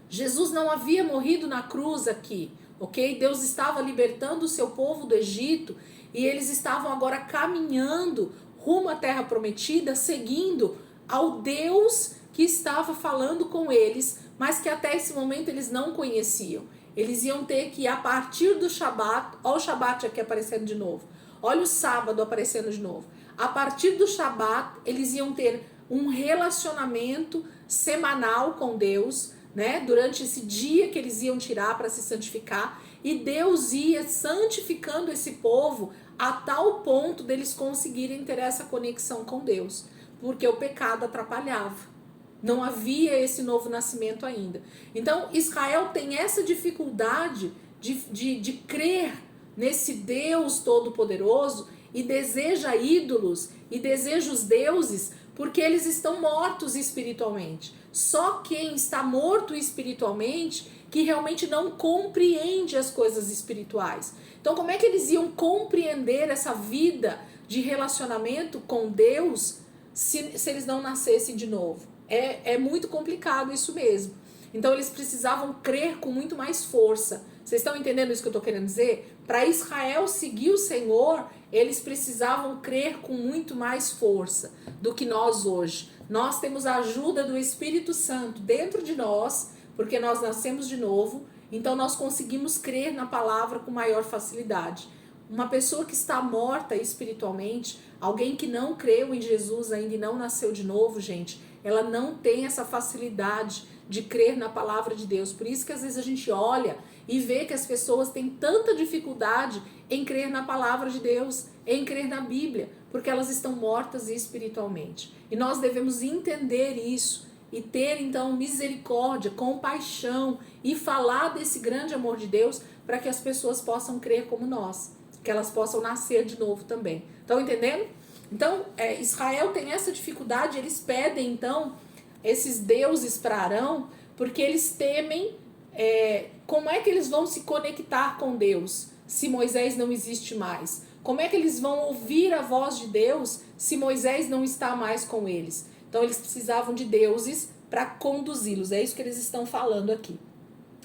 Jesus não havia morrido na cruz aqui, ok? Deus estava libertando o seu povo do Egito e eles estavam agora caminhando rumo à terra prometida, seguindo ao Deus que estava falando com eles, mas que até esse momento eles não conheciam. Eles iam ter que, a partir do Shabat, olha o Shabat aqui aparecendo de novo, olha o sábado aparecendo de novo. A partir do Shabat, eles iam ter um relacionamento semanal com Deus, né? Durante esse dia que eles iam tirar para se santificar, e Deus ia santificando esse povo a tal ponto deles conseguirem ter essa conexão com Deus, porque o pecado atrapalhava. Não havia esse novo nascimento ainda. Então, Israel tem essa dificuldade de crer nesse Deus Todo-Poderoso e deseja ídolos e deseja os deuses porque eles estão mortos espiritualmente. Só quem está morto espiritualmente que realmente não compreende as coisas espirituais. Então, como é que eles iam compreender essa vida de relacionamento com Deus se eles não nascessem de novo? É muito complicado isso mesmo. Então eles precisavam crer com muito mais força. Vocês estão entendendo isso que eu estou querendo dizer? Para Israel seguir o Senhor, eles precisavam crer com muito mais força do que nós hoje. Nós temos a ajuda do Espírito Santo dentro de nós, porque nós nascemos de novo, então nós conseguimos crer na palavra com maior facilidade. Uma pessoa que está morta espiritualmente, alguém que não creu em Jesus ainda e não nasceu de novo, gente, ela não tem essa facilidade de crer na palavra de Deus. Por isso que às vezes a gente olha e vê que as pessoas têm tanta dificuldade em crer na palavra de Deus, em crer na Bíblia, porque elas estão mortas espiritualmente. E nós devemos entender isso e ter então misericórdia, compaixão e falar desse grande amor de Deus para que as pessoas possam crer como nós, que elas possam nascer de novo também. Estão entendendo? Então, Israel tem essa dificuldade, eles pedem então esses deuses para Arão, porque eles temem como é que eles vão se conectar com Deus se Moisés não existe mais. Como é que eles vão ouvir a voz de Deus se Moisés não está mais com eles? Então eles precisavam de deuses para conduzi-los. É isso que eles estão falando aqui.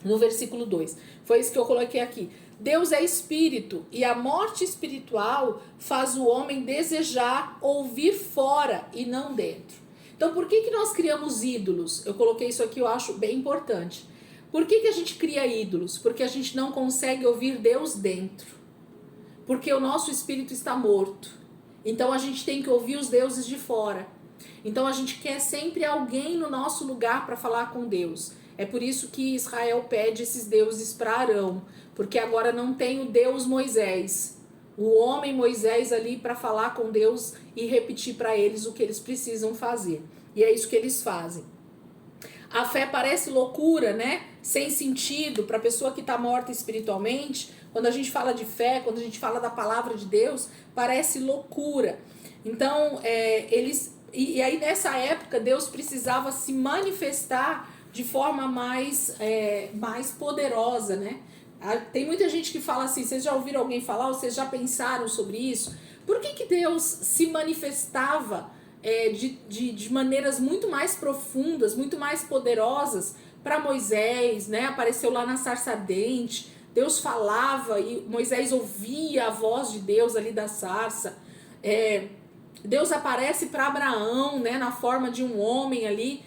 No versículo 2. Foi isso que eu coloquei aqui. Deus é espírito e a morte espiritual faz o homem desejar ouvir fora e não dentro. Então por que nós criamos ídolos? Eu coloquei isso aqui, eu acho bem importante. Por que a gente cria ídolos? Porque a gente não consegue ouvir Deus dentro. Porque o nosso espírito está morto. Então a gente tem que ouvir os deuses de fora. Então a gente quer sempre alguém no nosso lugar para falar com Deus. É por isso que Israel pede esses deuses para Arão. Porque agora não tem o Deus Moisés. O homem Moisés ali para falar com Deus e repetir para eles o que eles precisam fazer. E é isso que eles fazem. A fé parece loucura, né? Sem sentido para a pessoa que está morta espiritualmente. Quando a gente fala de fé, quando a gente fala da palavra de Deus, parece loucura. Então, E aí nessa época, Deus precisava se manifestar de forma mais poderosa, né? Tem muita gente que fala assim, vocês já ouviram alguém falar, ou vocês já pensaram sobre isso? Por que Deus se manifestava de maneiras muito mais profundas, muito mais poderosas para Moisés, né? Apareceu lá na sarça ardente, Deus falava e Moisés ouvia a voz de Deus ali da sarça. Deus aparece para Abraão, né? Na forma de um homem ali,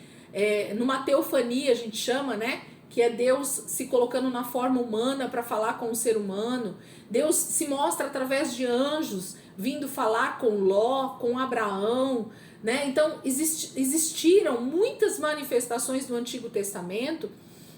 numa teofania a gente chama, né? Que é Deus se colocando na forma humana para falar com o ser humano. Deus se mostra através de anjos vindo falar com Ló, com Abraão, né? Então existiram muitas manifestações no Antigo Testamento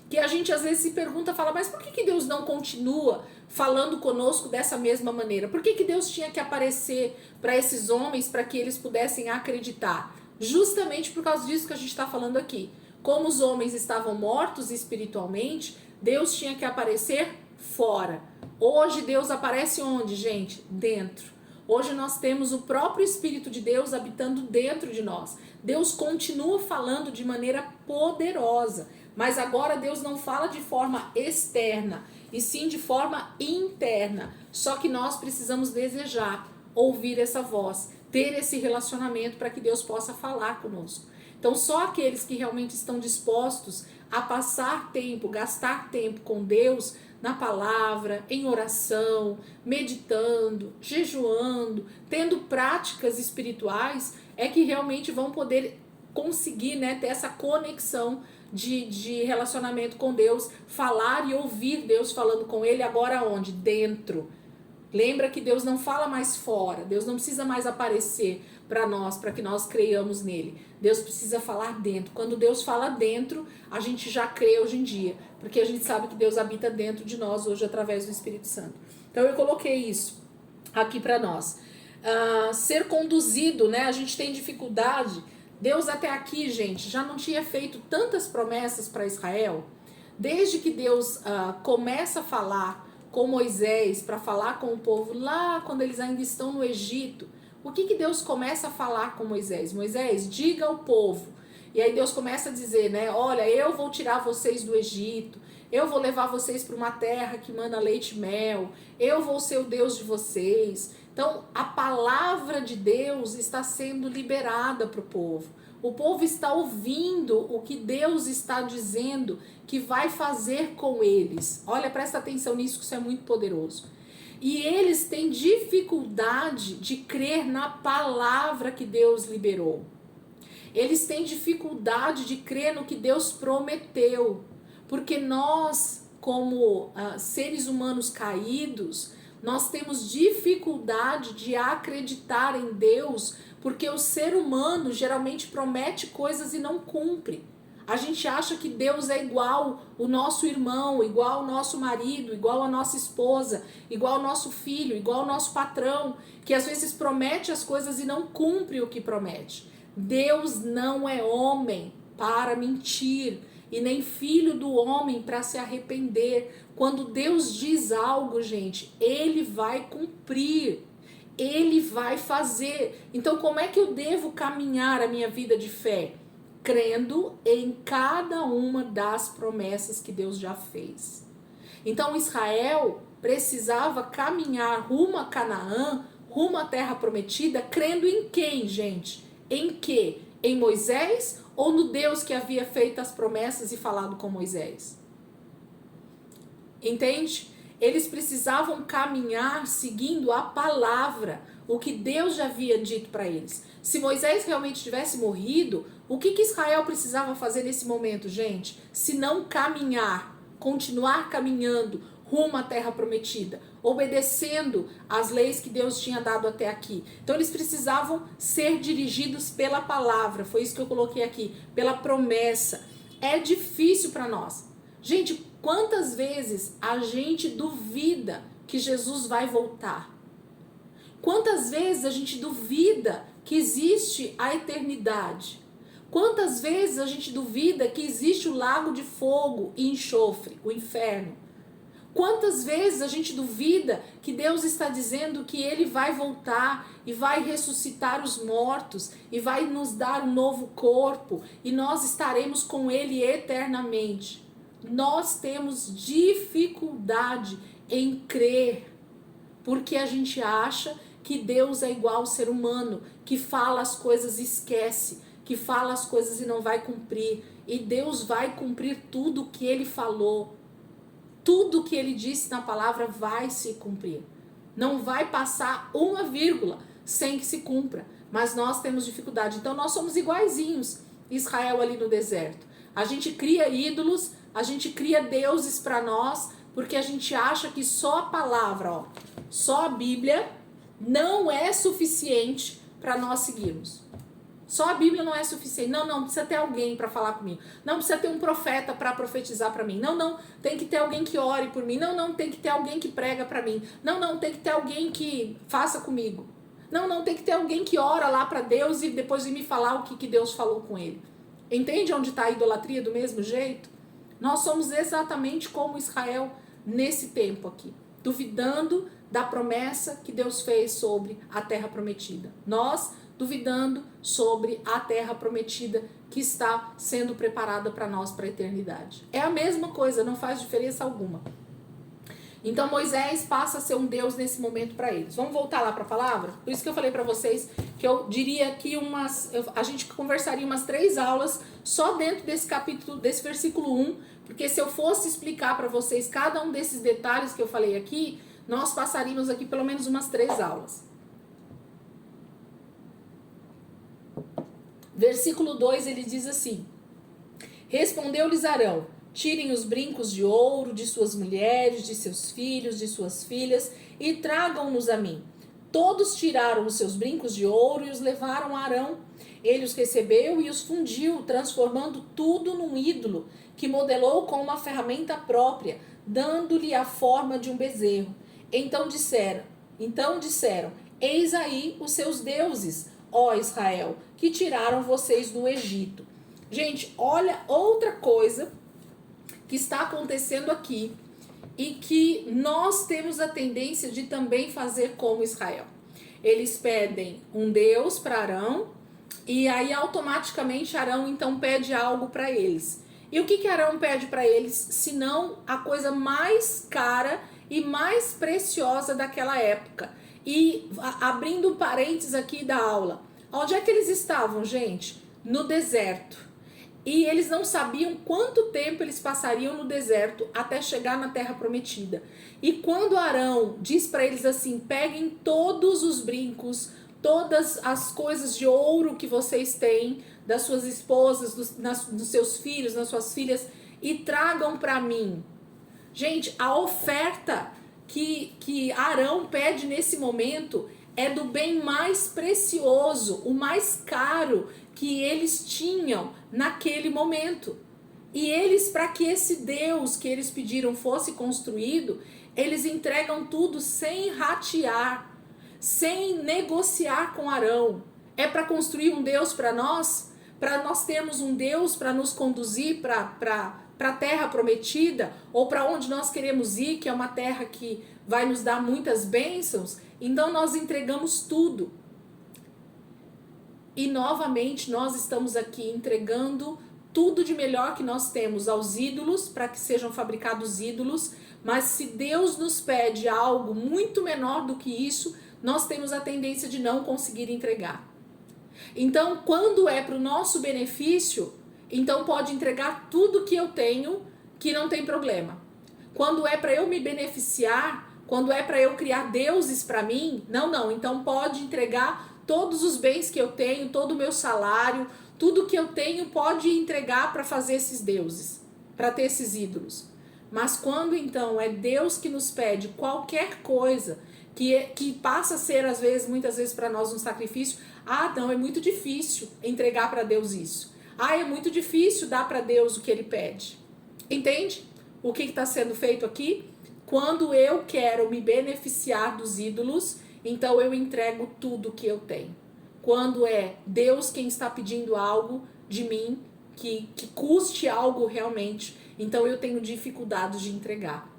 que a gente às vezes se pergunta, fala, mas por que Deus não continua falando conosco dessa mesma maneira? Por que Deus tinha que aparecer para esses homens para que eles pudessem acreditar? Justamente por causa disso que a gente está falando aqui. Como os homens estavam mortos espiritualmente, Deus tinha que aparecer fora. Hoje Deus aparece onde, gente? Dentro. Hoje nós temos o próprio Espírito de Deus habitando dentro de nós. Deus continua falando de maneira poderosa, mas agora Deus não fala de forma externa, e sim de forma interna. Só que nós precisamos desejar ouvir essa voz, ter esse relacionamento para que Deus possa falar conosco. Então só aqueles que realmente estão dispostos a passar tempo, gastar tempo com Deus na palavra, em oração, meditando, jejuando, tendo práticas espirituais, é que realmente vão poder conseguir, né, ter essa conexão de relacionamento com Deus, falar e ouvir Deus falando com ele agora onde? Dentro. Lembra que Deus não fala mais fora, Deus não precisa mais aparecer para nós, para que nós creiamos nele. Deus precisa falar dentro. Quando Deus fala dentro, a gente já crê hoje em dia, porque a gente sabe que Deus habita dentro de nós hoje através do Espírito Santo. Então eu coloquei isso aqui para nós. Ser conduzido, né? A gente tem dificuldade. Deus até aqui, gente, já não tinha feito tantas promessas para Israel. Desde que Deus começa a falar com Moisés, para falar com o povo lá quando eles ainda estão no Egito, o que Deus começa a falar com Moisés? Moisés, diga ao povo. E aí Deus começa a dizer, né? Olha, eu vou tirar vocês do Egito, eu vou levar vocês para uma terra que manda leite e mel, eu vou ser o Deus de vocês. Então, a palavra de Deus está sendo liberada para o povo. O povo está ouvindo o que Deus está dizendo que vai fazer com eles. Olha, presta atenção nisso, que isso é muito poderoso. E eles têm dificuldade de crer na palavra que Deus liberou. Eles têm dificuldade de crer no que Deus prometeu. Porque nós, como seres humanos caídos, Nós temos dificuldade de acreditar em Deus, porque o ser humano geralmente promete coisas e não cumpre. A gente acha que Deus é igual o nosso irmão, igual o nosso marido, igual a nossa esposa, igual o nosso filho, igual o nosso patrão, que às vezes promete as coisas e não cumpre o que promete. Deus não é homem para mentir e nem filho do homem para se arrepender. Quando Deus diz algo, gente, ele vai cumprir. Ele vai fazer. Então, como é que eu devo caminhar a minha vida de fé? Crendo em cada uma das promessas que Deus já fez. Então Israel precisava caminhar rumo a Canaã, rumo à terra prometida, crendo em quem, gente? Em quê? Em Moisés ou no Deus que havia feito as promessas e falado com Moisés? Entende? Eles precisavam caminhar seguindo a palavra, o que Deus já havia dito para eles. Se Moisés realmente tivesse morrido, o que Israel precisava fazer nesse momento, gente? Se não caminhar, continuar caminhando rumo à terra prometida, obedecendo às leis que Deus tinha dado até aqui. Então eles precisavam ser dirigidos pela palavra, foi isso que eu coloquei aqui, pela promessa. É difícil para nós. Gente, quantas vezes a gente duvida que Jesus vai voltar? Quantas vezes a gente duvida que existe a eternidade? Quantas vezes a gente duvida que existe o lago de fogo e enxofre, o inferno? Quantas vezes a gente duvida que Deus está dizendo que Ele vai voltar e vai ressuscitar os mortos e vai nos dar um novo corpo e nós estaremos com Ele eternamente? Nós temos dificuldade em crer, porque a gente acha que Deus é igual ao ser humano, que fala as coisas e esquece, que fala as coisas e não vai cumprir. E Deus vai cumprir tudo o que Ele falou. Tudo o que Ele disse na palavra vai se cumprir. Não vai passar uma vírgula sem que se cumpra. Mas nós temos dificuldade. Então nós somos iguaizinhos, Israel ali no deserto. A gente cria ídolos, a gente cria deuses para nós, porque a gente acha que só a palavra, só a Bíblia não é suficiente para nós seguirmos. Só a Bíblia não é suficiente. Não, precisa ter alguém para falar comigo. Não, precisa ter um profeta para profetizar para mim. Não, tem que ter alguém que ore por mim. Não, tem que ter alguém que prega para mim. Não, tem que ter alguém que faça comigo. Não, tem que ter alguém que ora lá para Deus e depois vir me falar o que Deus falou com ele. Entende onde está a idolatria do mesmo jeito? Nós somos exatamente como Israel nesse tempo aqui, duvidando da promessa que Deus fez sobre a terra prometida. Nós duvidando sobre a terra prometida que está sendo preparada para nós para a eternidade. É a mesma coisa, não faz diferença alguma. Então Moisés passa a ser um Deus nesse momento para eles. Vamos voltar lá para a palavra? Por isso que eu falei para vocês que eu diria que a gente conversaria umas 3 aulas só dentro desse capítulo, desse versículo 1, porque se eu fosse explicar para vocês cada um desses detalhes que eu falei aqui, nós passaríamos aqui pelo menos umas 3 aulas. Versículo 2, ele diz assim: respondeu-lhes Arão: tirem os brincos de ouro de suas mulheres, de seus filhos, de suas filhas, e tragam-nos a mim. Todos tiraram os seus brincos de ouro e os levaram a Arão. Ele os recebeu e os fundiu, transformando tudo num ídolo, que modelou com uma ferramenta própria, dando-lhe a forma de um bezerro. Então disseram, eis aí os seus deuses, ó Israel, que tiraram vocês do Egito. Gente, olha outra coisa que está acontecendo aqui e que nós temos a tendência de também fazer como Israel. Eles pedem um Deus para Arão e aí automaticamente Arão então pede algo para eles. E o que Arão pede para eles, senão a coisa mais cara e mais preciosa daquela época? E abrindo parênteses aqui da aula, onde é que eles estavam, gente? No deserto. E eles não sabiam quanto tempo eles passariam no deserto até chegar na terra prometida. E quando Arão diz para eles assim: peguem todos os brincos, todas as coisas de ouro que vocês têm, das suas esposas, dos seus filhos, das suas filhas, e tragam para mim. Gente, a oferta que Arão pede nesse momento é do bem mais precioso, o mais caro que eles tinham naquele momento. E eles, para que esse Deus que eles pediram fosse construído, eles entregam tudo sem ratear, sem negociar com Arão. É para construir um Deus para nós termos um Deus para nos conduzir para a terra prometida, ou para onde nós queremos ir, que é uma terra que vai nos dar muitas bênçãos. Então nós entregamos tudo. E novamente nós estamos aqui entregando tudo de melhor que nós temos aos ídolos, para que sejam fabricados ídolos. Mas se Deus nos pede algo muito menor do que isso, nós temos a tendência de não conseguir entregar. Então, quando é para o nosso benefício, então pode entregar tudo que eu tenho, que não tem problema. Quando é para eu me beneficiar, quando é para eu criar deuses para mim, não. Então pode entregar todos os bens que eu tenho, todo o meu salário, tudo que eu tenho pode entregar para fazer esses deuses, para ter esses ídolos. Mas quando então é Deus que nos pede qualquer coisa, que passa a ser muitas vezes para nós um sacrifício, não, é muito difícil entregar para Deus isso. É muito difícil dar para Deus o que Ele pede. Entende o que está sendo feito aqui? Quando eu quero me beneficiar dos ídolos, então eu entrego tudo que eu tenho. Quando é Deus quem está pedindo algo de mim, que custe algo realmente, então eu tenho dificuldade de entregar.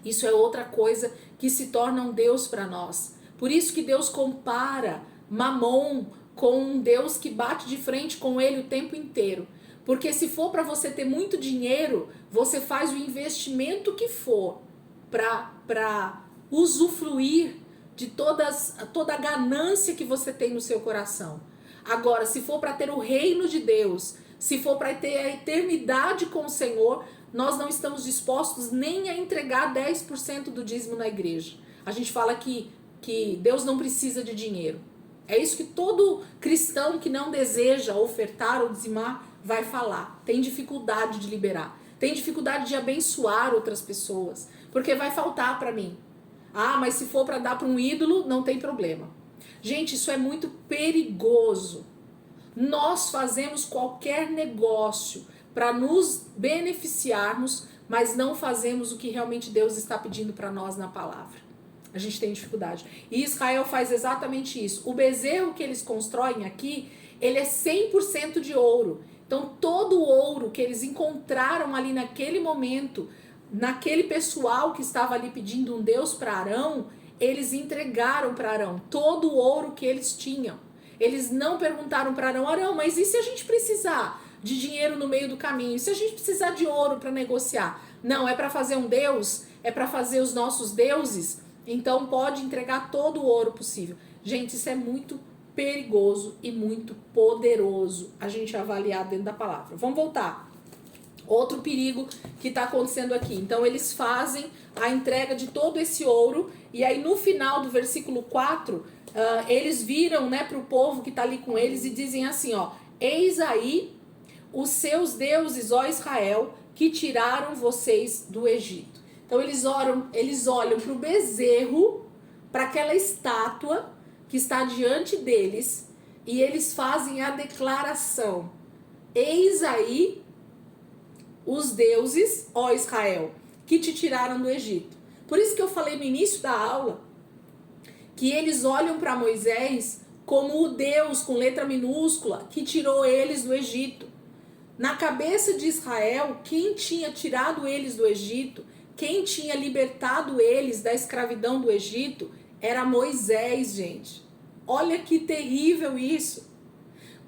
Isso é outra coisa que se torna um Deus para nós. Por isso que Deus compara Mamon com um Deus que bate de frente com ele o tempo inteiro. Porque se for para você ter muito dinheiro, você faz o investimento que for para usufruir de toda a ganância que você tem no seu coração. Agora, se for para ter o reino de Deus, se for para ter a eternidade com o Senhor, nós não estamos dispostos nem a entregar 10% do dízimo na igreja. A gente fala que Deus não precisa de dinheiro. É isso que todo cristão que não deseja ofertar ou dizimar vai falar. Tem dificuldade de liberar. Tem dificuldade de abençoar outras pessoas. Porque vai faltar para mim. Mas se for para dar para um ídolo, não tem problema. Gente, isso é muito perigoso. Nós fazemos qualquer negócio para nos beneficiarmos, mas não fazemos o que realmente Deus está pedindo para nós na palavra. A gente tem dificuldade. E Israel faz exatamente isso. O bezerro que eles constroem aqui, ele é 100% de ouro. Então, todo o ouro que eles encontraram ali naquele momento, naquele pessoal que estava ali pedindo um Deus para Arão, eles entregaram para Arão todo o ouro que eles tinham. Eles não perguntaram para Arão, mas e se a gente precisar de dinheiro no meio do caminho? E se a gente precisar de ouro para negociar? Não, é para fazer um Deus? É para fazer os nossos deuses? Então pode entregar todo o ouro possível. Gente, isso é muito perigoso e muito poderoso a gente avaliar dentro da palavra. Vamos voltar. Outro perigo que está acontecendo aqui. Então eles fazem a entrega de todo esse ouro e aí no final do versículo 4, eles viram, né, para o povo que está ali com eles e dizem assim, eis aí os seus deuses, ó Israel, que tiraram vocês do Egito. Então eles olham para o bezerro, para aquela estátua que está diante deles, e eles fazem a declaração: eis aí os deuses, ó Israel, que te tiraram do Egito. Por isso que eu falei no início da aula, que eles olham para Moisés como o Deus, com letra minúscula, que tirou eles do Egito. Na cabeça de Israel, quem tinha tirado eles do Egito, quem tinha libertado eles da escravidão do Egito, era Moisés, gente. Olha que terrível isso.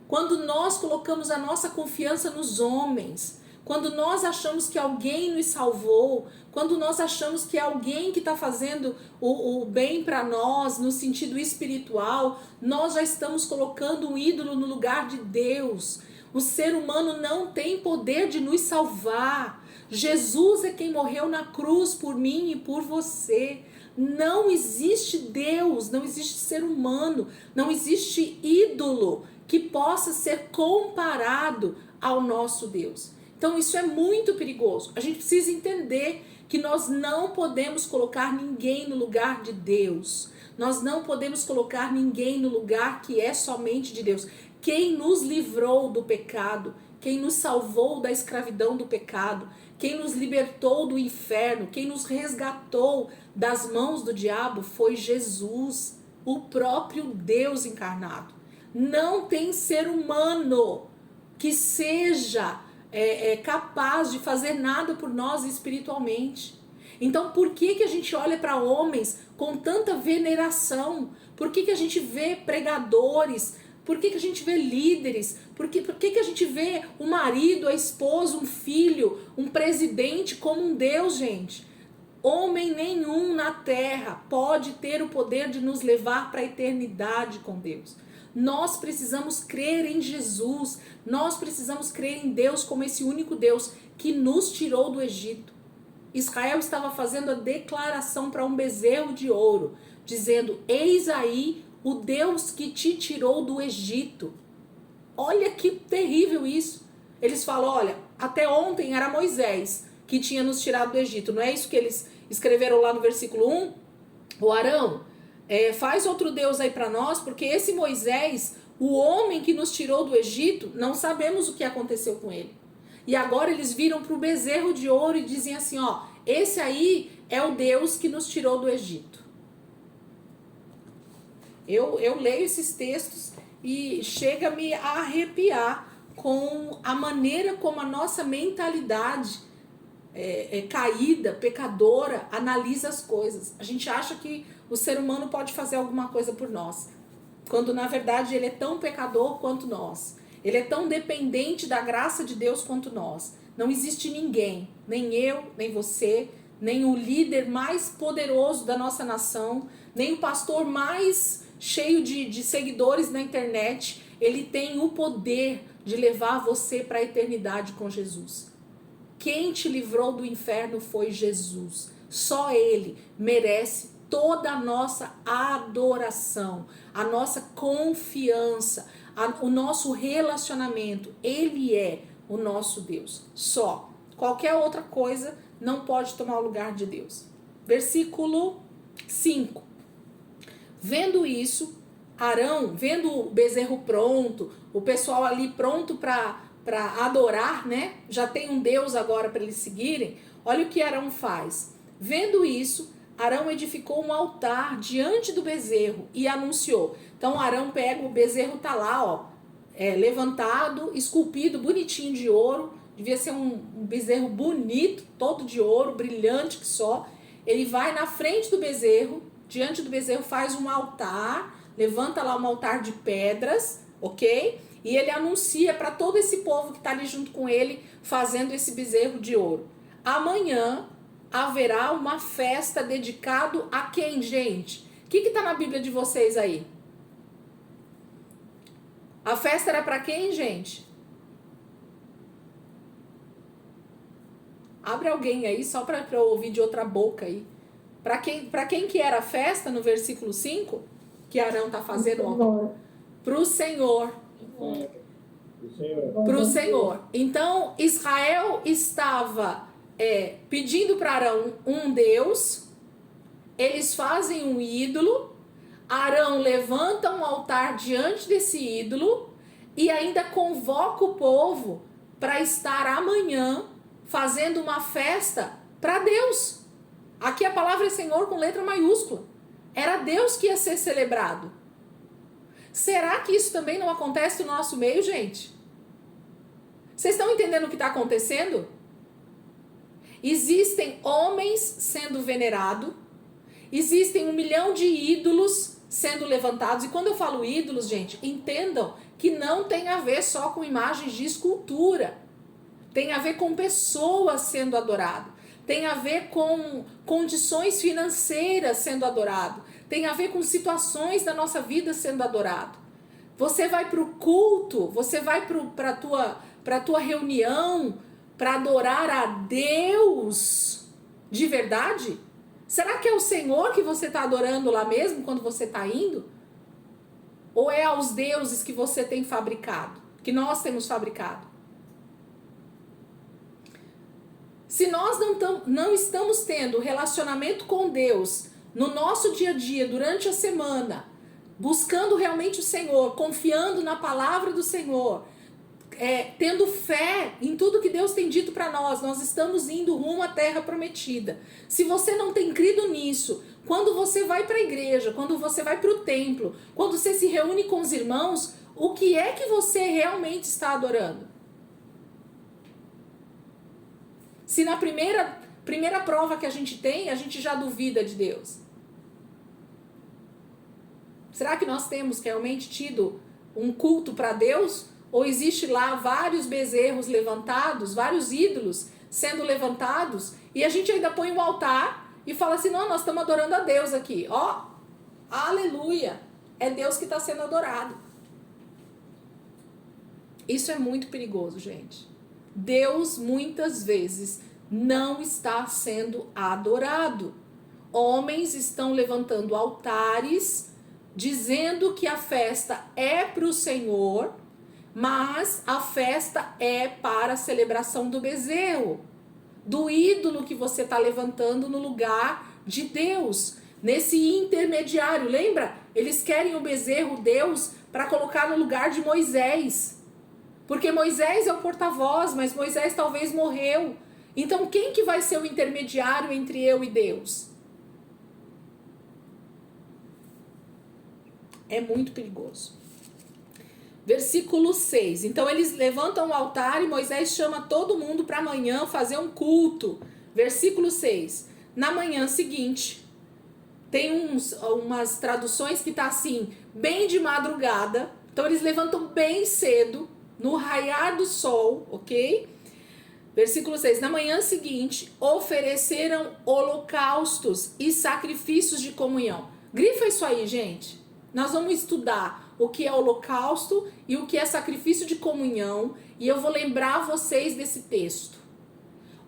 Quando nós colocamos a nossa confiança nos homens, quando nós achamos que alguém nos salvou, quando nós achamos que é alguém que está fazendo o bem para nós, no sentido espiritual, nós já estamos colocando um ídolo no lugar de Deus. O ser humano não tem poder de nos salvar. Jesus é quem morreu na cruz por mim e por você. Não existe Deus, não existe ser humano, não existe ídolo que possa ser comparado ao nosso Deus. Então isso é muito perigoso. A gente precisa entender que nós não podemos colocar ninguém no lugar de Deus. Nós não podemos colocar ninguém no lugar que é somente de Deus. Quem nos livrou do pecado, quem nos salvou da escravidão do pecado, quem nos libertou do inferno, quem nos resgatou das mãos do diabo foi Jesus, o próprio Deus encarnado. Não tem ser humano que seja capaz de fazer nada por nós espiritualmente. Então, por que a gente olha para homens com tanta veneração? Por que a gente vê pregadores? Por que a gente vê líderes? Por que a gente vê um marido, a esposa, um filho, um presidente como um Deus, gente? Homem nenhum na terra pode ter o poder de nos levar para a eternidade com Deus. Nós precisamos crer em Jesus. Nós precisamos crer em Deus como esse único Deus que nos tirou do Egito. Israel estava fazendo a declaração para um bezerro de ouro, dizendo: eis aí o Deus que te tirou do Egito. Olha que terrível isso. Eles falam: olha, até ontem era Moisés que tinha nos tirado do Egito. Não é isso que eles escreveram lá no versículo 1? O Arão, faz outro Deus aí para nós, porque esse Moisés, o homem que nos tirou do Egito, não sabemos o que aconteceu com ele. E agora eles viram para o bezerro de ouro e dizem assim: ó, esse aí é o Deus que nos tirou do Egito. Eu leio esses textos e chega-me a arrepiar com a maneira como a nossa mentalidade caída, pecadora, analisa as coisas. A gente acha que o ser humano pode fazer alguma coisa por nós, quando na verdade ele é tão pecador quanto nós. Ele é tão dependente da graça de Deus quanto nós. Não existe ninguém, nem eu, nem você, nem o líder mais poderoso da nossa nação, nem o pastor mais cheio de seguidores na internet. Ele tem o poder de levar você para a eternidade com Jesus. Quem te livrou do inferno foi Jesus. Só Ele merece toda a nossa adoração, a nossa confiança, o nosso relacionamento. Ele é o nosso Deus. Só. Qualquer outra coisa não pode tomar o lugar de Deus. Versículo 5. Vendo isso, Arão, vendo o bezerro pronto, o pessoal ali pronto para adorar, né? Já tem um Deus agora para eles seguirem. Olha o que Arão faz. Vendo isso, Arão edificou um altar diante do bezerro e anunciou. Então Arão pega, o bezerro tá lá, ó, levantado, esculpido, bonitinho de ouro. Devia ser um bezerro bonito, todo de ouro, brilhante que só. Ele vai na frente do bezerro, diante do bezerro faz um altar, levanta lá um altar de pedras, ok? E ele anuncia para todo esse povo que está ali junto com ele, fazendo esse bezerro de ouro: amanhã haverá uma festa dedicado a quem, gente? O que está na Bíblia de vocês aí? A festa era para quem, gente? Abre alguém aí, só para eu ouvir de outra boca aí. Para quem que era a festa no versículo 5? Que Arão está fazendo? Para o Senhor. Para o Senhor. Então, Israel estava pedindo para Arão um Deus. Eles fazem um ídolo. Arão levanta um altar diante desse ídolo e ainda convoca o povo para estar amanhã fazendo uma festa para Deus. Aqui a palavra é Senhor com letra maiúscula. Era Deus que ia ser celebrado. Será que isso também não acontece no nosso meio, gente? Vocês estão entendendo o que está acontecendo? Existem homens sendo venerados, existem 1 milhão de ídolos sendo levantados. E quando eu falo ídolos, gente, entendam que não tem a ver só com imagens de escultura. Tem a ver com pessoas sendo adoradas. Tem a ver com condições financeiras sendo adorado. Tem a ver com situações da nossa vida sendo adorado. Você vai para o culto, você vai para a tua reunião para adorar a Deus de verdade? Será que é o Senhor que você está adorando lá mesmo quando você está indo? Ou é aos deuses que você tem fabricado, que nós temos fabricado? Se nós não estamos tendo relacionamento com Deus no nosso dia a dia, durante a semana, buscando realmente o Senhor, confiando na palavra do Senhor, tendo fé em tudo que Deus tem dito para nós estamos indo rumo à terra prometida. Se você não tem crido nisso, quando você vai para a igreja, quando você vai para o templo, quando você se reúne com os irmãos, o que é que você realmente está adorando? Se na primeira prova que a gente tem, a gente já duvida de Deus. Será que nós temos realmente tido um culto para Deus? Ou existe lá vários bezerros levantados, vários ídolos sendo levantados, e a gente ainda põe um altar e fala assim, não, nós estamos adorando a Deus aqui. Ó, aleluia, é Deus que está sendo adorado. Isso é muito perigoso, gente. Deus muitas vezes não está sendo adorado. Homens estão levantando altares, dizendo que a festa é para o Senhor, mas a festa é para a celebração do bezerro, do ídolo que você está levantando no lugar de Deus, nesse intermediário. Lembra? Eles querem o bezerro Deus para colocar no lugar de Moisés. Porque Moisés é o porta-voz, mas Moisés talvez morreu. Então quem que vai ser o intermediário entre eu e Deus? É muito perigoso. Versículo 6. Então eles levantam o altar e Moisés chama todo mundo para amanhã fazer um culto. Versículo 6. Na manhã seguinte, tem umas traduções que tá assim, bem de madrugada. Então eles levantam bem cedo, no raiar do sol, ok? Versículo 6. Na manhã seguinte, ofereceram holocaustos e sacrifícios de comunhão. Grifa isso aí, gente. Nós vamos estudar o que é holocausto e o que é sacrifício de comunhão. E eu vou lembrar vocês desse texto.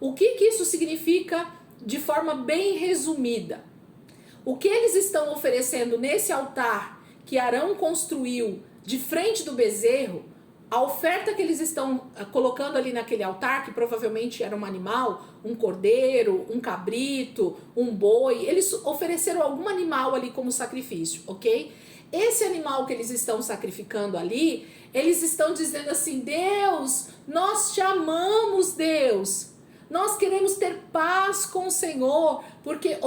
O que isso significa de forma bem resumida? O que eles estão oferecendo nesse altar que Arão construiu de frente do bezerro, a oferta que eles estão colocando ali naquele altar, que provavelmente era um animal, um cordeiro, um cabrito, um boi, eles ofereceram algum animal ali como sacrifício, ok? Esse animal que eles estão sacrificando ali, eles estão dizendo assim, Deus, nós te amamos, Deus. Nós queremos ter paz com o Senhor, porque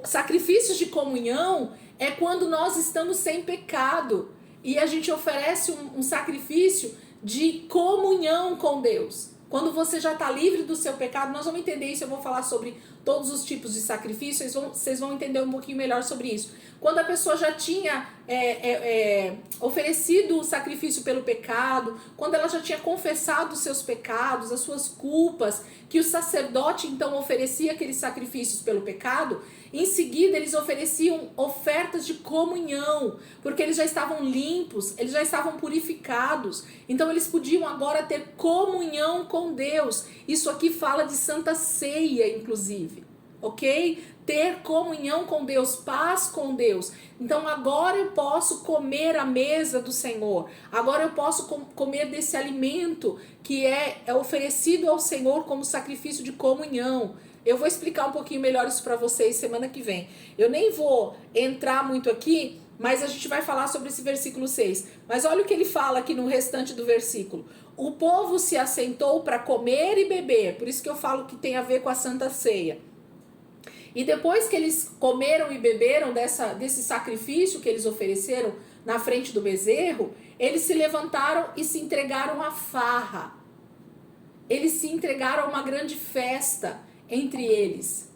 sacrifícios de comunhão é quando nós estamos sem pecado e a gente oferece um sacrifício de comunhão com Deus. Quando você já está livre do seu pecado, nós vamos entender isso, eu vou falar sobre todos os tipos de sacrifícios, vocês vão entender um pouquinho melhor sobre isso. Quando a pessoa já tinha oferecido o sacrifício pelo pecado, quando ela já tinha confessado os seus pecados, as suas culpas, que o sacerdote então oferecia aqueles sacrifícios pelo pecado, em seguida eles ofereciam ofertas de comunhão, porque eles já estavam limpos, eles já estavam purificados, então eles podiam agora ter comunhão com Deus. Isso aqui fala de Santa Ceia, inclusive, ok? Ter comunhão com Deus, paz com Deus. Então agora eu posso comer a mesa do Senhor, agora eu posso comer desse alimento que é oferecido ao Senhor como sacrifício de comunhão. Eu vou explicar um pouquinho melhor isso para vocês semana que vem. Eu nem vou entrar muito aqui, mas a gente vai falar sobre esse versículo 6. Mas olha o que ele fala aqui no restante do versículo. O povo se assentou para comer e beber, por isso que eu falo que tem a ver com a Santa Ceia. E depois que eles comeram e beberam desse sacrifício que eles ofereceram na frente do bezerro, eles se levantaram e se entregaram à farra. Eles se entregaram a uma grande festa entre eles.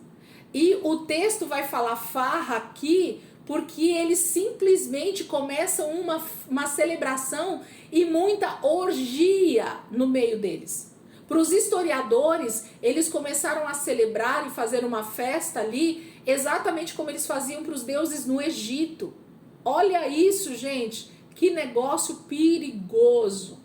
E o texto vai falar farra aqui porque eles simplesmente começam uma celebração e muita orgia no meio deles. Para os historiadores, eles começaram a celebrar e fazer uma festa ali exatamente como eles faziam para os deuses no Egito. Olha isso, gente, que negócio perigoso.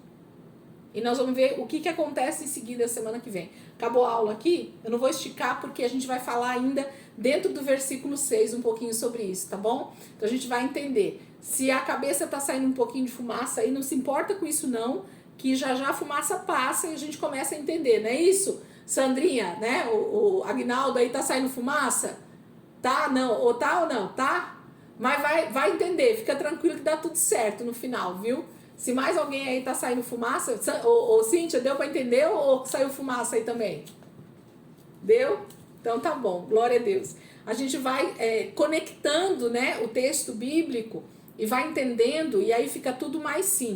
E nós vamos ver o que acontece em seguida semana que vem. Acabou a aula aqui? Eu não vou esticar porque a gente vai falar ainda dentro do versículo 6 um pouquinho sobre isso, tá bom? Então a gente vai entender. Se a cabeça tá saindo um pouquinho de fumaça aí, não se importa com isso não, que já já a fumaça passa e a gente começa a entender, não é isso? Sandrinha, né? O Agnaldo aí tá saindo fumaça? Tá, não, ou tá ou não, tá? Mas vai entender, fica tranquilo que dá tudo certo no final, viu? Se mais alguém aí tá saindo fumaça, ô Cíntia, deu para entender ou saiu fumaça aí também? Deu? Então tá bom, glória a Deus. A gente vai conectando, né, o texto bíblico e vai entendendo e aí fica tudo mais simples.